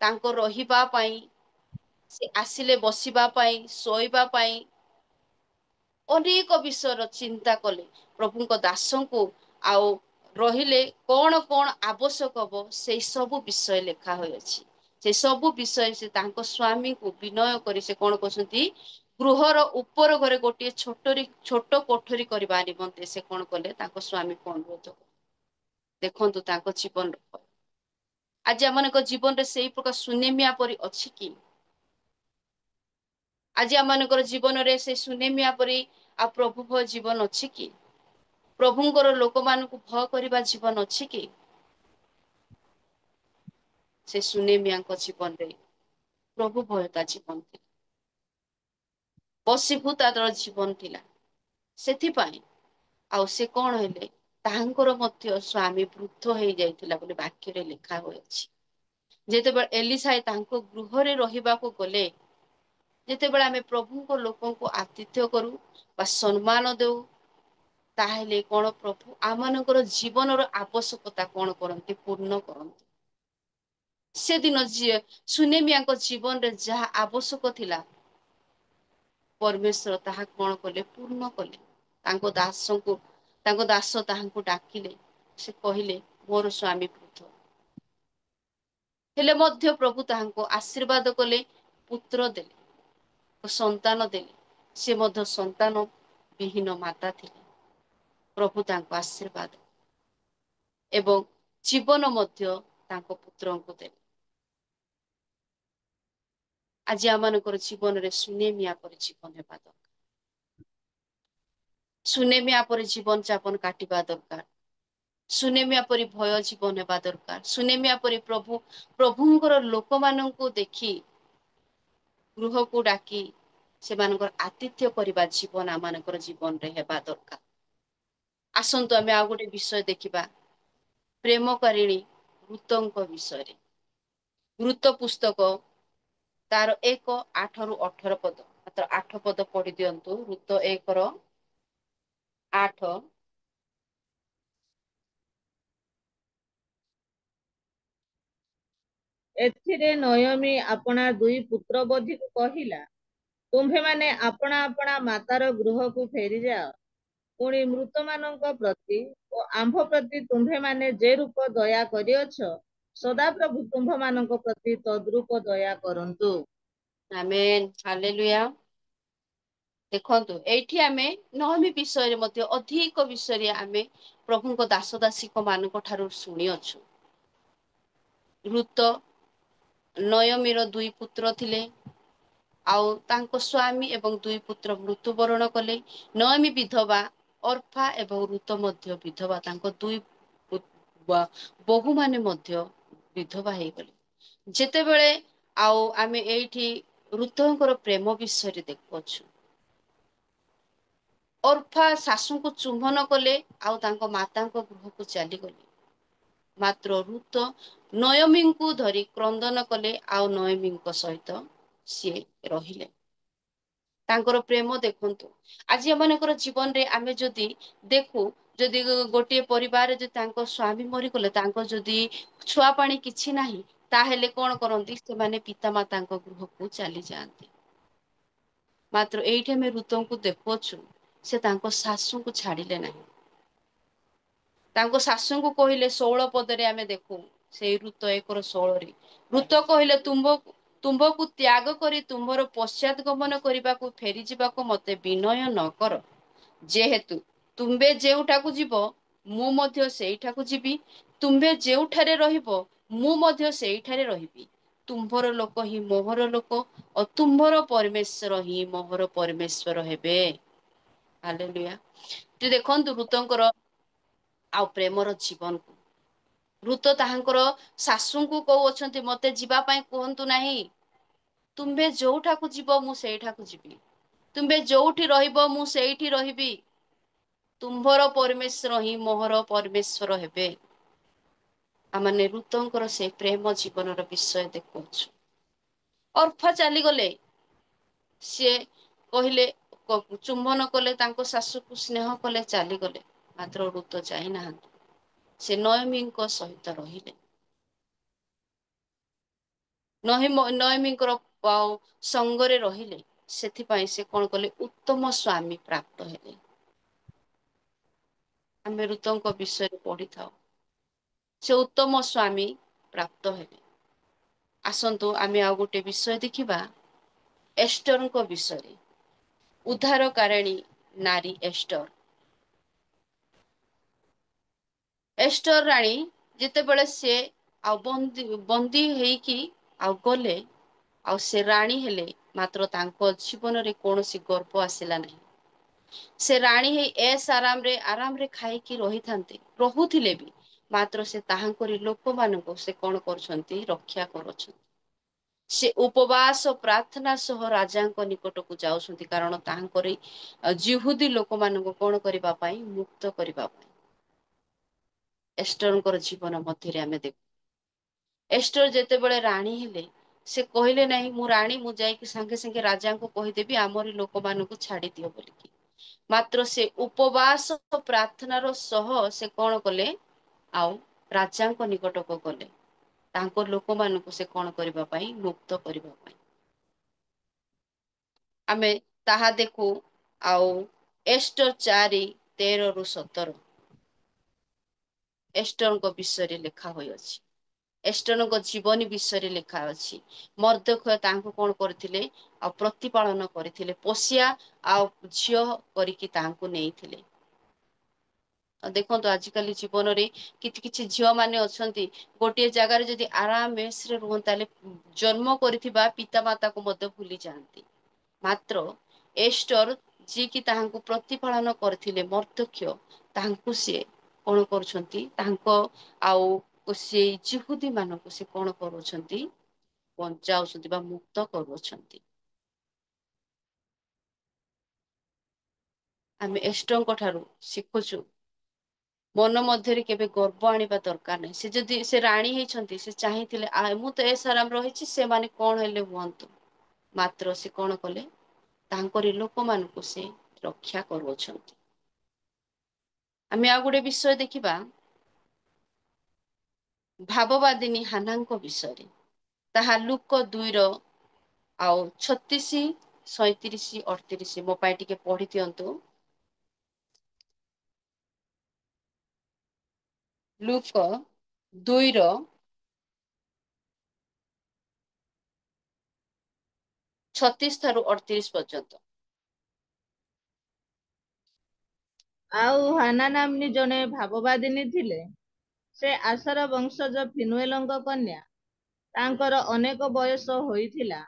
ତାଙ୍କ ରହିବା ପାଇଁ, ସେ ଆସିଲେ ବସିବା ପାଇଁ, ଶୋଇବା ପାଇଁ ଅନେକ ବିଷୟର ଚିନ୍ତା କଲେ। ପ୍ରଭୁଙ୍କ ଦାସଙ୍କୁ ଆଉ ରହିଲେ କଣ କଣ ଆବଶ୍ୟକ ହବ ସେଇ ସବୁ ବିଷୟ ଲେଖା ହୋଇଅଛି। ସେ ସବୁ ବିଷୟ ସେ ତାଙ୍କ ସ୍ଵାମୀଙ୍କୁ ବିନୟ କରି ସେ କଣ କରୁଛନ୍ତି, ଗୃହର ଉପର ଘରେ ଗୋଟିଏ ଛୋଟ କୋଠରୀ କରିବା ନିମନ୍ତେ ସେ କଣ କଲେ, ତାଙ୍କ ସ୍ଵାମୀକୁ ଅନୁରୋଧ କଲେ। ଦେଖନ୍ତୁ ତାଙ୍କ ଜୀବନ, ଆଜି ଆମମାନଙ୍କ ଜୀବନରେ ସେଇ ପ୍ରକାର ସୁନେମିଆ ପରି ଅଛି କି? ଆଜି ଆମମାନଙ୍କର ଜୀବନରେ ସେ ସୁନେମିଆ ପରି ଆଉ ପ୍ରଭୁ ଭୟ ଜୀବନ ଅଛି କି? ପ୍ରଭୁଙ୍କର ଲୋକମାନଙ୍କୁ ଭୟ କରିବା ଜୀବନ ଅଛି କି? ସେ ସୁନେମିଆଙ୍କ ଜୀବନରେ ପ୍ରଭୁ ଭୟ ତା ଜୀବନ ଥିଲା। ବଶୀଭୂତାର ଜୀବନ ଥିଲା। ସେଥିପାଇଁ ଆଉ ସେ କଣ ହେଲେ, ତାହାଙ୍କର ମଧ୍ୟ ସ୍ଵାମୀ ବୃଦ୍ଧ ହେଇଯାଇଥିଲା ବୋଲି ବାକ୍ୟରେ ଲେଖା ହୋଇଅଛି। ଯେତେବେଳେ ଏଲିଶାଇ ତାଙ୍କ ଗୃହରେ ରହିବାକୁ ଗଲେ, ଯେତେବେଳେ ଆମେ ପ୍ରଭୁଙ୍କ ଲୋକଙ୍କୁ ଆତିଥ୍ୟ କରୁ ବା ସମ୍ମାନ ଦଉ, ତାହେଲେ କଣ ପ୍ରଭୁ ଆମମାନଙ୍କର ଜୀବନର ଆବଶ୍ୟକତା କଣ କରନ୍ତି, ପୂର୍ଣ୍ଣ କରନ୍ତି। ସେଦିନ ଯିଏ ସୁନେମିଆଙ୍କ ଜୀବନରେ ଯାହା ଆବଶ୍ୟକ ଥିଲା, ପରମେଶ୍ୱର ତାହା କଣ କଲେ, ପୂର୍ଣ୍ଣ କଲେ। ତାଙ୍କ ଦାସଙ୍କୁ, ତାଙ୍କ ଦାସ ତାହାଙ୍କୁ ଡାକିଲେ, ସେ କହିଲେ ମୋର ସ୍ଵାମୀ ବୃଦ୍ଧ। ହେଲେ ମଧ୍ୟ ପ୍ରଭୁ ତାହାଙ୍କୁ ଆଶୀର୍ବାଦ କଲେ, ପୁତ୍ର ଦେଲେ, ସନ୍ତାନ ଦେଲେ। ସେ ମଧ୍ୟ ସନ୍ତାନ ବିହୀନ ମାତା ଥିଲେ। ପ୍ରଭୁ ତାଙ୍କୁ ଆଶୀର୍ବାଦ ଏବଂ ଜୀବନ ମଧ୍ୟ ତାଙ୍କ ପୁତ୍ରଙ୍କୁ ଦେଲେ। ଆଜି ଆମମାନଙ୍କର ଜୀବନରେ ସୁନେମିଆ ପରି ଜୀବନ ହେବା ଦରକାର। ସୁନେମିଆ ପରି ଜୀବନ ଯାପନ କାଟିବା ଦରକାର। ସୁନେମିଆ ପରି ଭୟ ଜୀବନ ହେବା ଦରକାର। ସୁନେମିଆ ପରି ପ୍ରଭୁଙ୍କର ଲୋକମାନଙ୍କୁ ଦେଖି, ଗୃହକୁ ଡାକି ସେମାନଙ୍କର ଆତିଥ୍ୟ କରିବା ଜୀବନ ଆମମାନଙ୍କର ଜୀବନରେ ହେବା ଦରକାର। ଆସନ୍ତୁ ଆମେ ଆଉ ଗୋଟେ ବିଷୟ ଦେଖିବା, ପ୍ରେମକାରିଣୀ ଋତଙ୍କ ବିଷୟରେ। ଋତ ପୁସ୍ତକ ତାର 1:8-18 ପଦ, ମାତ୍ର 8 ପଦ ପଢି ଦିଅନ୍ତୁ। ଋତ 1:8। ଏଥିରେ ନୟମୀ ଆପଣା ଦୁଇ ପୁତ୍ରବଧୂକୁ କହିଲା, ତୁମ୍ଭେମାନେ ଆପଣା ଆପଣା ମାତାର ଗୃହକୁ ଫେରିଯାଅ। ପୁଣି ମୃତମାନଙ୍କ ପ୍ରତି ଓ ଆମ୍ଭ ପ୍ରତି ତୁମ୍ଭେମାନେ ଯେ ରୂପ ଦୟା କରିଅଛ, ସଦାପ୍ରଭୁ ତୁମ୍ଭମାନଙ୍କ ପ୍ରତି ତଦ୍ରୂପ ଦୟା କରନ୍ତୁ। ଆମେନ୍, ହାଲେଲୁୟା। ଦେଖନ୍ତୁ, ଏଇଠି ଆମେ ନହମୀ ବିଷୟରେ ମଧ୍ୟ ଅଧିକ ବିଷୟରେ ଆମେ ପ୍ରଭୁଙ୍କ ଦାସ ଦାସୀଙ୍କ ମାନଙ୍କ ଠାରୁ ଶୁଣିଅଛୁ। ଋତ, ନୟମୀର 2 ପୁତ୍ର ଥିଲେ। ଆଉ ତାଙ୍କ ସ୍ଵାମୀ ଏବଂ 2 ପୁତ୍ର ମୃତ୍ୟୁବରଣ କଲେ। ନୟମୀ ବିଧବା, ଅର୍ଫା ଏବଂ ଋତ ମଧ୍ୟ ବିଧବା। ତାଙ୍କ 2 ବୋହୂ ମାନେ ମଧ୍ୟ ବିଧବା ହେଇଗଲେ। ଯେତେବେଳେ ଆଉ ଆମେ ଏଇଠି ଋତୁଙ୍କର ପ୍ରେମ ବିଷୟରେ ଦେଖୁଅଛୁ। ଅର୍ଫା ଶାଶୁଙ୍କୁ ଚୁମ୍ବନ କଲେ ଆଉ ତାଙ୍କ ମାତାଙ୍କ ଗୃହକୁ ଚାଲିଗଲେ। ମାତ୍ର ଋତ ନୟମୀଙ୍କୁ ଧରି କ୍ରନ୍ଦନ କଲେ ଆଉ ନୟମୀଙ୍କ ସହିତ ସିଏ ରହିଲେ। ତାଙ୍କର ପ୍ରେମ ଦେଖନ୍ତୁ। ଆଜି ଏମାନଙ୍କର ଜୀବନରେ ଆମେ ଯଦି ଦେଖୁ, ଯଦି ଗୋଟିଏ ପରିବାରରେ ଯଦି ତାଙ୍କ ସ୍ଵାମୀ ମରିଗଲେ, ତାଙ୍କ ଯଦି ଛୁଆ ପାଣି କିଛି ନାହିଁ, ତାହେଲେ କଣ କରନ୍ତି, ସେମାନେ ପିତାମାତାଙ୍କ ଗୃହକୁ ଚାଲିଯାଆନ୍ତି। ମାତ୍ର ଏଇଠି ଆମେ ଋତଙ୍କୁ ଦେଖୁଅଛୁ, ସେ ତାଙ୍କ ଶାଶୁଙ୍କୁ ଛାଡିଲେ ନାହିଁ। ତାଙ୍କ ଶାଶୁଙ୍କୁ କହିଲେ 16 ପଦରେ ଆମେ ଦେଖୁ, ସେଇ ଋତ 1:16। ଋତ କହିଲେ, ତୁମ୍ଭକୁ ତ୍ୟାଗ କରି ତୁମ୍ଭର ପଶ୍ଚାତ ଗମନ କରିବାକୁ ଫେରିଯିବାକୁ ମତେ ବିନୟ ନ କର। ଯେହେତୁ ତୁମ୍ଭେ ଯେଉଁଠାକୁ ଯିବ, ମୁଁ ମଧ୍ୟ ସେଇଠାକୁ ଯିବି। ତୁମ୍ଭେ ଯେଉଁଠାରେ ରହିବ, ମୁଁ ମଧ୍ୟ ସେଇଠାରେ ରହିବି। ତୁମ୍ଭର ଲୋକ ହିଁ ମୋହର ଲୋକ ଓ ତୁମ୍ଭର ପରମେଶ୍ୱର ହିଁ ମୋହର ପରମେଶ୍ୱର ହେବେ। ହାଲେଲୁୟା। ଦେଖନ୍ତୁ ଋତଙ୍କର ଆଉ ପ୍ରେମର ଜୀବନକୁ। ଋତ ତାହାଙ୍କର ଶାଶୁଙ୍କୁ କହୁଅଛନ୍ତି, ମତେ ଯିବା ପାଇଁ କୁହନ୍ତୁ ନାହିଁ। ତୁମ୍ଭେ ଯୋଉଠାକୁ ଯିବ, ମୁଁ ସେଇଠାକୁ ଯିବି। ତୁମ୍ଭେ ଯୋଉଠି ରହିବ, ମୁଁ ସେଇଠି ରହିବି। ତୁମ୍ଭର ପରମେଶ୍ୱର ହିଁ ମୋହର ପରମେଶ୍ୱର ହେବେ। ଆମମାନେ ଋତଙ୍କର ସେ ପ୍ରେମ ଜୀବନର ବିଷୟ ଦେଖୁଅଛୁ। ଅର୍ଫା ଚାଲିଗଲେ, ସିଏ କହିଲେ, ଚୁମ୍ବନ କଲେ, ତାଙ୍କ ଶାଶୁକୁ ସ୍ନେହ କଲେ, ଚାଲିଗଲେ। ମାତ୍ର ଋତ ଯାଇନାହାନ୍ତି, ସେ ନୟମୀଙ୍କ ସହିତ ରହିଲେ। ନୟମୀଙ୍କର ସଙ୍ଗରେ ରହିଲେ, ସେଥିପାଇଁ ସେ କଣ କଲେ, ଉତ୍ତମ ସ୍ୱାମୀ ପ୍ରାପ୍ତ ହେଲେ। ଆମେ ଋତଙ୍କ ବିଷୟରେ ପଢିଥାଉ, ସେ ଉତ୍ତମ ସ୍ୱାମୀ ପ୍ରାପ୍ତ ହେଲେ। ଆସନ୍ତୁ ଆମେ ଆଉ ଗୋଟେ ବିଷୟ ଦେଖିବା, ଏଷ୍ଟରଙ୍କ ବିଷୟରେ। ଉଦ୍ଧାରକାରିଣୀ ନାରୀ ଏଷ୍ଟର। ଏଷ୍ଟର ରାଣୀ ଯେତେବେଳେ ସେ ଆଉ ବନ୍ଦୀ ହେଇକି ଆଉ ଗଲେ, ଆଉ ସେ ରାଣୀ ହେଲେ, ମାତ୍ର ତାଙ୍କ ଜୀବନରେ କୌଣସି ଗର୍ବ ଆସିଲା ନାହିଁ। ସେ ରାଣୀ ହେଇ ଆରାମରେ ଖାଇକି ରହୁଥିଲେ ବି, ମାତ୍ର ସେ ତାହାଙ୍କରି ଲୋକମାନଙ୍କୁ ସେ କଣ କରୁଛନ୍ତି, ରକ୍ଷା କରୁଛନ୍ତି। ସେ ଉପବାସ ପ୍ରାର୍ଥନା ସହ ରାଜାଙ୍କ ନିକଟକୁ ଯାଉଛନ୍ତି, କାରଣ ତାହାଙ୍କରି ଜିହୁଦୀ ଲୋକମାନଙ୍କୁ କଣ କରିବା ପାଇଁ, ମୁକ୍ତ କରିବା ପାଇଁ। ଏଷ୍ଟରଙ୍କର ଜୀବନ ମଧ୍ୟରେ ଆମେ ଦେଖୁ, ଏଷ୍ଟର ଯେତେବେଳେ ରାଣୀ ହେଲେ, ସେ କହିଲେ ନାହିଁ ମୁଁ ରାଣୀ, ମୁଁ ଯାଇକି ସାଙ୍ଗେ ସାଙ୍ଗେ ରାଜାଙ୍କୁ କହିଦେବି ଆମରି ଲୋକମାନଙ୍କୁ ଛାଡି ଦିଅ ବୋଲିକି। ମାତ୍ର ସେ ଉପବାସ ପ୍ରାର୍ଥନାର ସହ ସେ କଣ କଲେ, ଆଉ ରାଜାଙ୍କ ନିକଟକୁ ଗଲେ, ତାଙ୍କ ଲୋକମାନଙ୍କୁ ସେ କଣ କରିବା ପାଇଁ, ମୁକ୍ତ କରିବା ପାଇଁ। ଆମେ ତାହା ଦେଖୁ, ଆଉ ଏଷ୍ଟର 4:13-17 ଏଷ୍ଟରଙ୍କ ବିଷୟରେ ଲେଖା ହୋଇଅଛି। ଏଷ୍ଟରଙ୍କ ଜୀବନୀ ବିଷୟରେ ଲେଖା ଅଛି। ମର୍ଦ୍ଦେଖାଇ ତାଙ୍କୁ କଣ କରିଥିଲେ, ଆଉ ପ୍ରତିପାଳନ କରିଥିଲେ, ପୋଷିଆ ଆଉ ଝିଅ କରିକି ତାହାଙ୍କୁ ନେଇଥିଲେ। ଦେଖନ୍ତୁ ଆଜିକାଲି ଜୀବନରେ କିଛି କିଛି ଝିଅ ମାନେ ଅଛନ୍ତି, ଗୋଟିଏ ଜାଗାରେ ଯଦି ଆରାମରେ ରୁହନ୍ତା, ହେଲେ ଜନ୍ମ କରିଥିବା ପିତା ମାତାକୁ ମଧ୍ୟ ଭୁଲି ଯାଆନ୍ତି। ମାତ୍ର ଏଷ୍ଟର ଯିଏକି ତାହାଙ୍କୁ ପ୍ରତିପାଳନ କରିଥିଲେ, ମର୍ଦ୍ଦକ୍ଷ, ତାହାଙ୍କୁ ସିଏ କଣ କରୁଛନ୍ତି, ତାଙ୍କ ଆଉ ସେଇ ଜିହୁଦୀ ମାନଙ୍କୁ ସେ କଣ କରୁଛନ୍ତି, ବଞ୍ଚାଉଛନ୍ତି ବା ମୁକ୍ତ କରୁଅଛନ୍ତି। ଆମେ ଏଷ୍ଟରଙ୍କ ଠାରୁ ଶିଖୁଛୁ, ମନ ମଧ୍ୟରେ କେବେ ଗର୍ବ ଆଣିବା ଦରକାର ନାହିଁ। ସେ ଯଦି ସେ ରାଣୀ ହେଇଛନ୍ତି, ସେ ଚାହିଁଥିଲେ ମୁଁ ତ ଆରାମ ରହିଛି, ସେମାନେ କଣ ହେଲେ ହୁଅନ୍ତୁ, ମାତ୍ର ସେ କଣ କଲେ, ତାଙ୍କରି ଲୋକମାନଙ୍କୁ ସେ ରକ୍ଷା କରୁଅଛନ୍ତି। ଆମେ ଆଉ ଗୋଟେ ବିଷୟ ଦେଖିବା, ଭାବବାଦିନୀ ହାନାଙ୍କ ବିଷୟରେ। ତାହା ଲୁକ 2:36, 37, 38 ମୋ ପାଇଁ ଟିକେ ପଢି ଦିଅନ୍ତୁ। ଲୁକ 2:36-38 ପର୍ଯ୍ୟନ୍ତ। ଆଉ ହାନା ନାମ୍ନୀ ଜଣେ ଭାବବାଦିନୀ ଥିଲେ। ସେ ଆଶାର ବଂଶଜ ଫିନୁଏଲଙ୍କ କନ୍ୟା। ତାଙ୍କର ଅନେକ ବୟସ ହୋଇଥିଲା।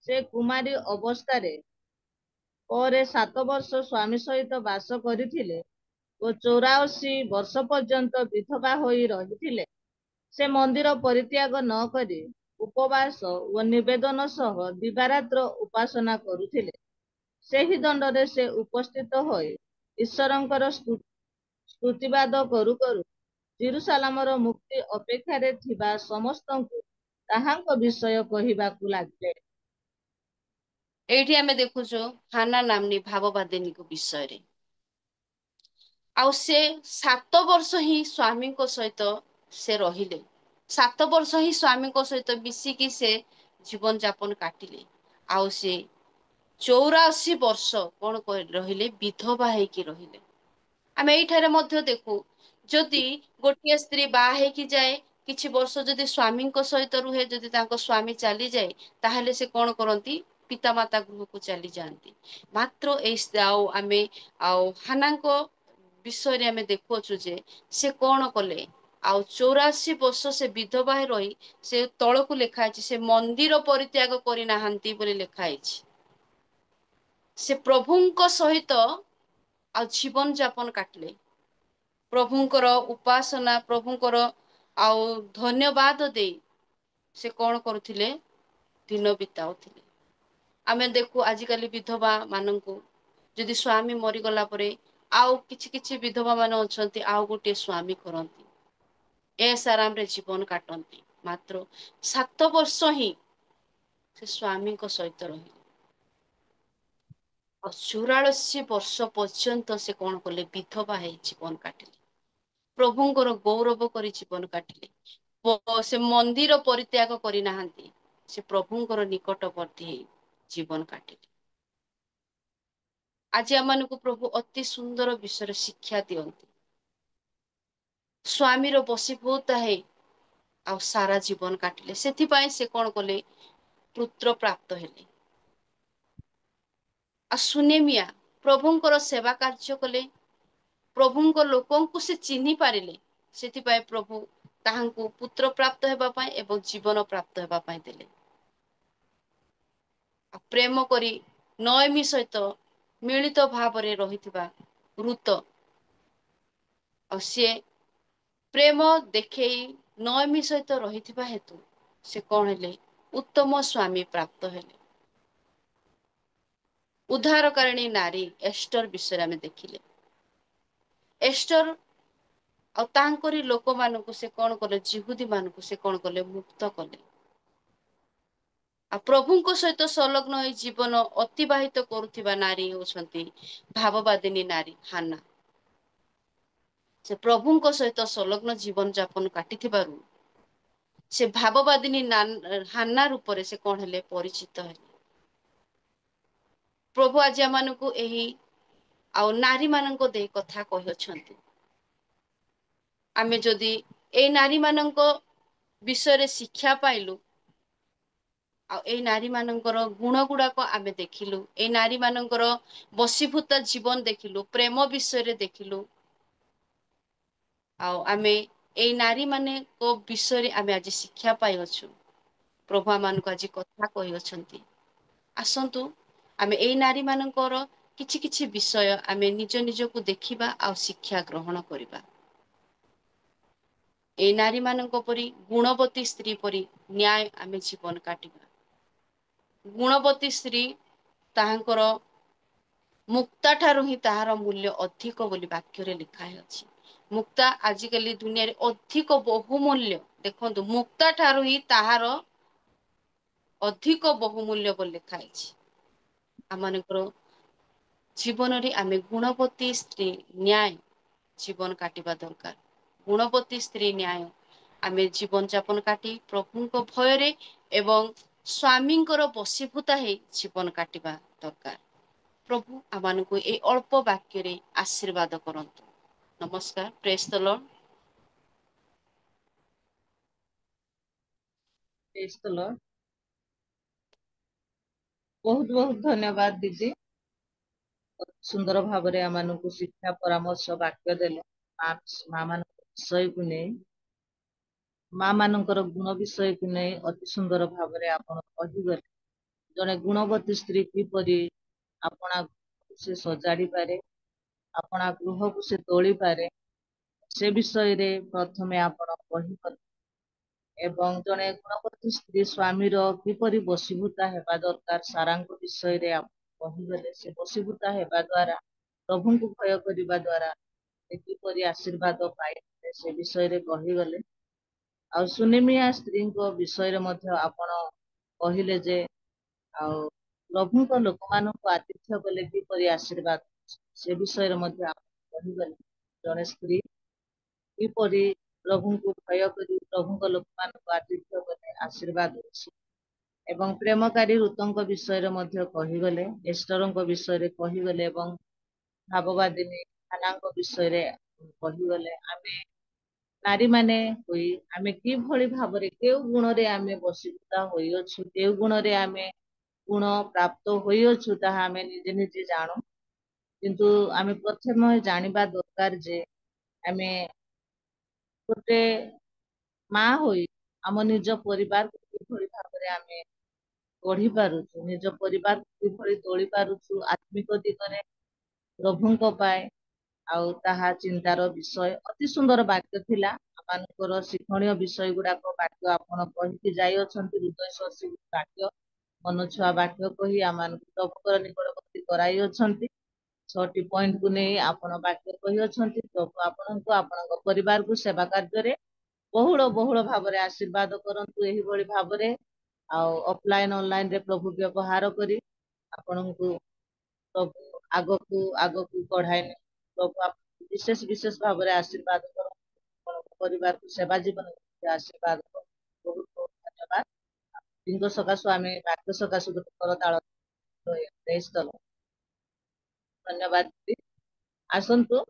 ସେ କୁମାରୀ ଅବସ୍ଥାରେ ପରେ 7 ବର୍ଷ ସ୍ୱାମୀ ସହିତ ବାସ କରିଥିଲେ ଓ 84 ବର୍ଷ ପର୍ଯ୍ୟନ୍ତ ବିଧବା ହୋଇ ରହିଥିଲେ। ସେ ମନ୍ଦିର ପରିତ୍ୟାଗ ନ କରି ଉପବାସ ଓ ନିବେଦନ ସହ ଦିବାରାତ୍ର ଉପାସନା କରୁଥିଲେ। ସେହି ଦଣ୍ଡରେ ସେ ଉପସ୍ଥିତ ହୋଇ ଈଶ୍ୱରଙ୍କର ସ୍ତୁତିବାଦ କରୁ କରୁ ଜେରୁସାଲେମର ମୁକ୍ତି ଅପେକ୍ଷାରେ ଥିବା ସମସ୍ତଙ୍କୁ ତାହାଙ୍କ ବିଷୟ କହିବାକୁ ଲାଗିଲେ। ଏଇଠି ଆମେ ଦେଖୁଛୁ ହାନା ନାମ୍ନୀ ଭାବବାଦିନୀଙ୍କ ବିଷୟରେ। ଆଉ ସେ 7 ବର୍ଷ ହିଁ ସ୍ୱାମୀଙ୍କ ସହିତ ସେ ରହିଲେ। 7 ବର୍ଷ ହିଁ ସ୍ୱାମୀଙ୍କ ସହିତ ମିଶିକି ସେ ଜୀବନ ଯାପନ କାଟିଲେ। ଆଉ ସେ 84 ବର୍ଷ କଣ ରହିଲେ, ବିଧବା ହେଇକି ରହିଲେ। ଆମେ ଏଇଠାରେ ମଧ୍ୟ ଦେଖୁ, ଯଦି ଗୋଟିଏ ସ୍ତ୍ରୀ ବାହା ହେଇକି ଯାଏ, କିଛି ବର୍ଷ ଯଦି ସ୍ଵାମୀଙ୍କ ସହିତ ରୁହେ, ଯଦି ତାଙ୍କ ସ୍ଵାମୀ ଚାଲିଯାଏ, ତାହେଲେ ସେ କଣ କରନ୍ତି, ପିତାମାତା ଗୃହକୁ ଚାଲି ଯାଆନ୍ତି। ମାତ୍ର ଆମେ ହାନାଙ୍କ ବିଷୟରେ ଆମେ ଦେଖୁଅଛୁ ଯେ ସେ କଣ କଲେ, ଆଉ 84 ବର୍ଷ ସେ ବିଧବା ରହି, ସେ ତଳକୁ ଲେଖା ହେଇଛି, ସେ ମନ୍ଦିର ପରିତ୍ୟାଗ କରିନାହାନ୍ତି ବୋଲି ଲେଖା ହେଇଛି। ସେ ପ୍ରଭୁଙ୍କ ସହିତ ଆଉ ଜୀବନ ଯାପନ କାଟିଲେ। ପ୍ରଭୁଙ୍କର ଉପାସନା, ପ୍ରଭୁଙ୍କର ଆଉ ଧନ୍ୟବାଦ ଦେଇ ସେ କଣ କରୁଥିଲେ, ଦିନ ବିତାଉଥିଲେ। ଆମେ ଦେଖୁ ଆଜିକାଲି ବିଧବା ମାନଙ୍କୁ, ଯଦି ସ୍ଵାମୀ ମରିଗଲା ପରେ ଆଉ କିଛି କିଛି ବିଧବା ମାନେ ଅଛନ୍ତି, ଆଉ ଗୋଟିଏ ସ୍ଵାମୀ କରନ୍ତି, ଆରାମରେ ଜୀବନ କାଟନ୍ତି। ମାତ୍ର 7 ବର୍ଷ ହିଁ ସେ ସ୍ଵାମୀଙ୍କ ସହିତ ରହିଲେ। ଆଉ 84 ବର୍ଷ ପର୍ଯ୍ୟନ୍ତ ସେ କଣ କଲେ, ବିଧବା ହେଇ ଜୀବନ କାଟିଲେ। ପ୍ରଭୁଙ୍କର ଗୌରବ କରି ଜୀବନ କାଟିଲେ। ସେ ମନ୍ଦିର ପରିତ୍ୟାଗ କରିନାହାନ୍ତି। से प्रभुंकर निकटवर्ती जीवन काटिले। आज आम को प्रभु अति सुंदर विषय शिक्षा दियंती। स्वामीर बसीभूत है आ सारा जीवन काटिले, से से कौन कले पुत्र प्राप्त हेले। आ सुनेमिया प्रभुंकर सेवा कार्य कले, प्रभुंक लोकों को से चिन्हि पारिले, से प्रभु ताहांको पुत्र प्राप्त हेबा पाए एवं जीवन प्राप्त हेबा पाए देले। प्रेम करी नयमी सहित मिलित भाव रे रहिथिबा ऋत सी प्रेम देखई नयमी सहित रहिथिबा हेतु से कौन हेले उत्तम स्वामी प्राप्त हेले। उद्धारकारिणी नारी एस्टर विषय में देखिले। एस्टर और तांकरी लोक मानकु से कौन कले, जिहुदी मानकु से कौन कले, मुक्त कले। आ प्रभुंक सहित संलग्न होई जीवन अतिबाहित करुथिबा नारी होछंती भाववादिनी नारी हाना। से प्रभुंक सहित संलग्न जीवन जापन काटिथिबारु से भाववादिनी हाना रूप से कौन हेले परिचित हेले। प्रभु आज मानकु एही आ नारी मानक दे कथा कहछंती। आमे जदि ए नारी मानक विषय रे शिक्षा पाइलु आ ए नारी मानकर गुण गुड़ाक आमे देखिलु, ए नारी मानकर बसीभूत जीवन देखिलु, प्रेम विषय रे देखिलु, आमे ए नारी माने को विषय रे आमे आज शिक्षा पाइ अछु। प्रभु आमानक आज कथा कहि अछंती। आसंतु आमे ए नारी मानकर किछि किछि विषय आमे निज निज को देखिबा आ शिक्षा ग्रहण करिबा। ए नारी मानक परी गुणवती स्त्री परी न्याय आमे जीवन काटिबा। गुणवती स्त्री ताहांकर मुक्ता ठारू ही ताहार मूल्य अधिक बोली वाक्य लिखा है। मुक्ता आजिकली दुनिया रे अधिक बहुमूल्य, देखंतु मुक्ता ठारू ही ताहार अधिक बहुमूल्य बोली लिखा है। आमनकर जीवन रे आमे गुणवती स्त्री न्याय जीवन काटिबा दरकार। गुणवती स्त्री न्याय आमे जीवन जापन काटी प्रभुंक भय रे एवं स्वामींकर बसीभूता है जीवन काटिबा दरकार। प्रभु आमानकु ए अल्प वाक्य रे आशीर्वाद करंतु। नमस्कार, praise the Lord. Praise the Lord. बहुत बहुत धन्यवाद दीदी, सुंदर भाव रे आमानकु शिक्षा परामर्श वाक्य देले। माँ मान विषय को नहीं, माँ मानकर गुण विषय को नहीं अति सुंदर भाव रे आपण कहिगले। जने गुणवती स्त्री किपरि अपना से सजाड़ी पारे, अपना गृह को से तोली पारे, से विषय रे प्रथमे आपण कहिगले। एवं जने गुणवती स्त्री स्वामी रो किपरि बसीभूता हेबा दरकार सारांक विषय रे आपण कहिगले। से बसीभूता हेबा द्वारा प्रभु को भय करिबा द्वारा किपरि आशीर्वाद पाइबे से विषय रे कहिगले। आ सुनेमिया स्त्री को विषय रे मध्य आपण कहिले जे आ प्रभु को लोक मान को आतिथ्य कले किपरि आशीर्वाद से विषय रे मध्य आपण कहिगले। जने स्त्री किपरि प्रभु को भय करी प्रभु को लोक मान को आतिथ्य कले आशीर्वाद अछि। एवं प्रेमकारी ऋतुंक विषय रे मध्य कहिगले, एस्टरंक विषय रे कहिगले एवं भाववादिनी हानांक विषय रे कहिगले। आमे नारी माने होई आमे कि भली भाव रे केउ गुण रे आमे बसीभूता होई अछु, केउ गुण रे आमे गुण प्राप्त होई अछु ताहा आमे निजे निजे जानु। किंतु आमे प्रथम जानिबा दरकार जे आमे गोटे माँ होई आम निज परिवार को किभली भाव रे आमे गढ़ी पारुछु, निज परिवार को किभली तोली पारुछु आत्मिक दिगरे प्रभुंक पाए। आउ ताहा चिंतार विषय अति सुंदर वाक्य थिला। आमानकर शिक्षणीय विषय गुड़ाक वाक्य आपण कहिके जाई अछंती। हृदय स्पर्शी वाक्य, मनछुआ वाक्य कही आमानकु प्रभुकर निकटवर्ती कराई अछंती। 6टी पॉइंट को नहीं आपण वाक्य कही अछंती। प्रभु आपणको आपणक परिवार को सेवा कार्य रे बहुल बहुल भाव रे आशीर्वाद करंतु। एही बळी भाव रे आउ ऑफलाइन ऑनलाइन रे प्रभु व्यवहार करी आपणको प्रभु आगकू आगकू बढ़ाई प्रभु आप विशेष विशेष भाव रे आशीर्वाद करो। परिवार को सेवा जीवन आशीर्वाद करो। बहुत बहुत धन्यवाद। ଦିଦିଙ୍କ ସକାଶୁ ଆମେ ବାକ୍ୟ ସକାଶୁ ଗୋଟେ କରତାଳ ଧନ୍ୟବାଦ ଦିଦି। ଆସନ୍ତୁ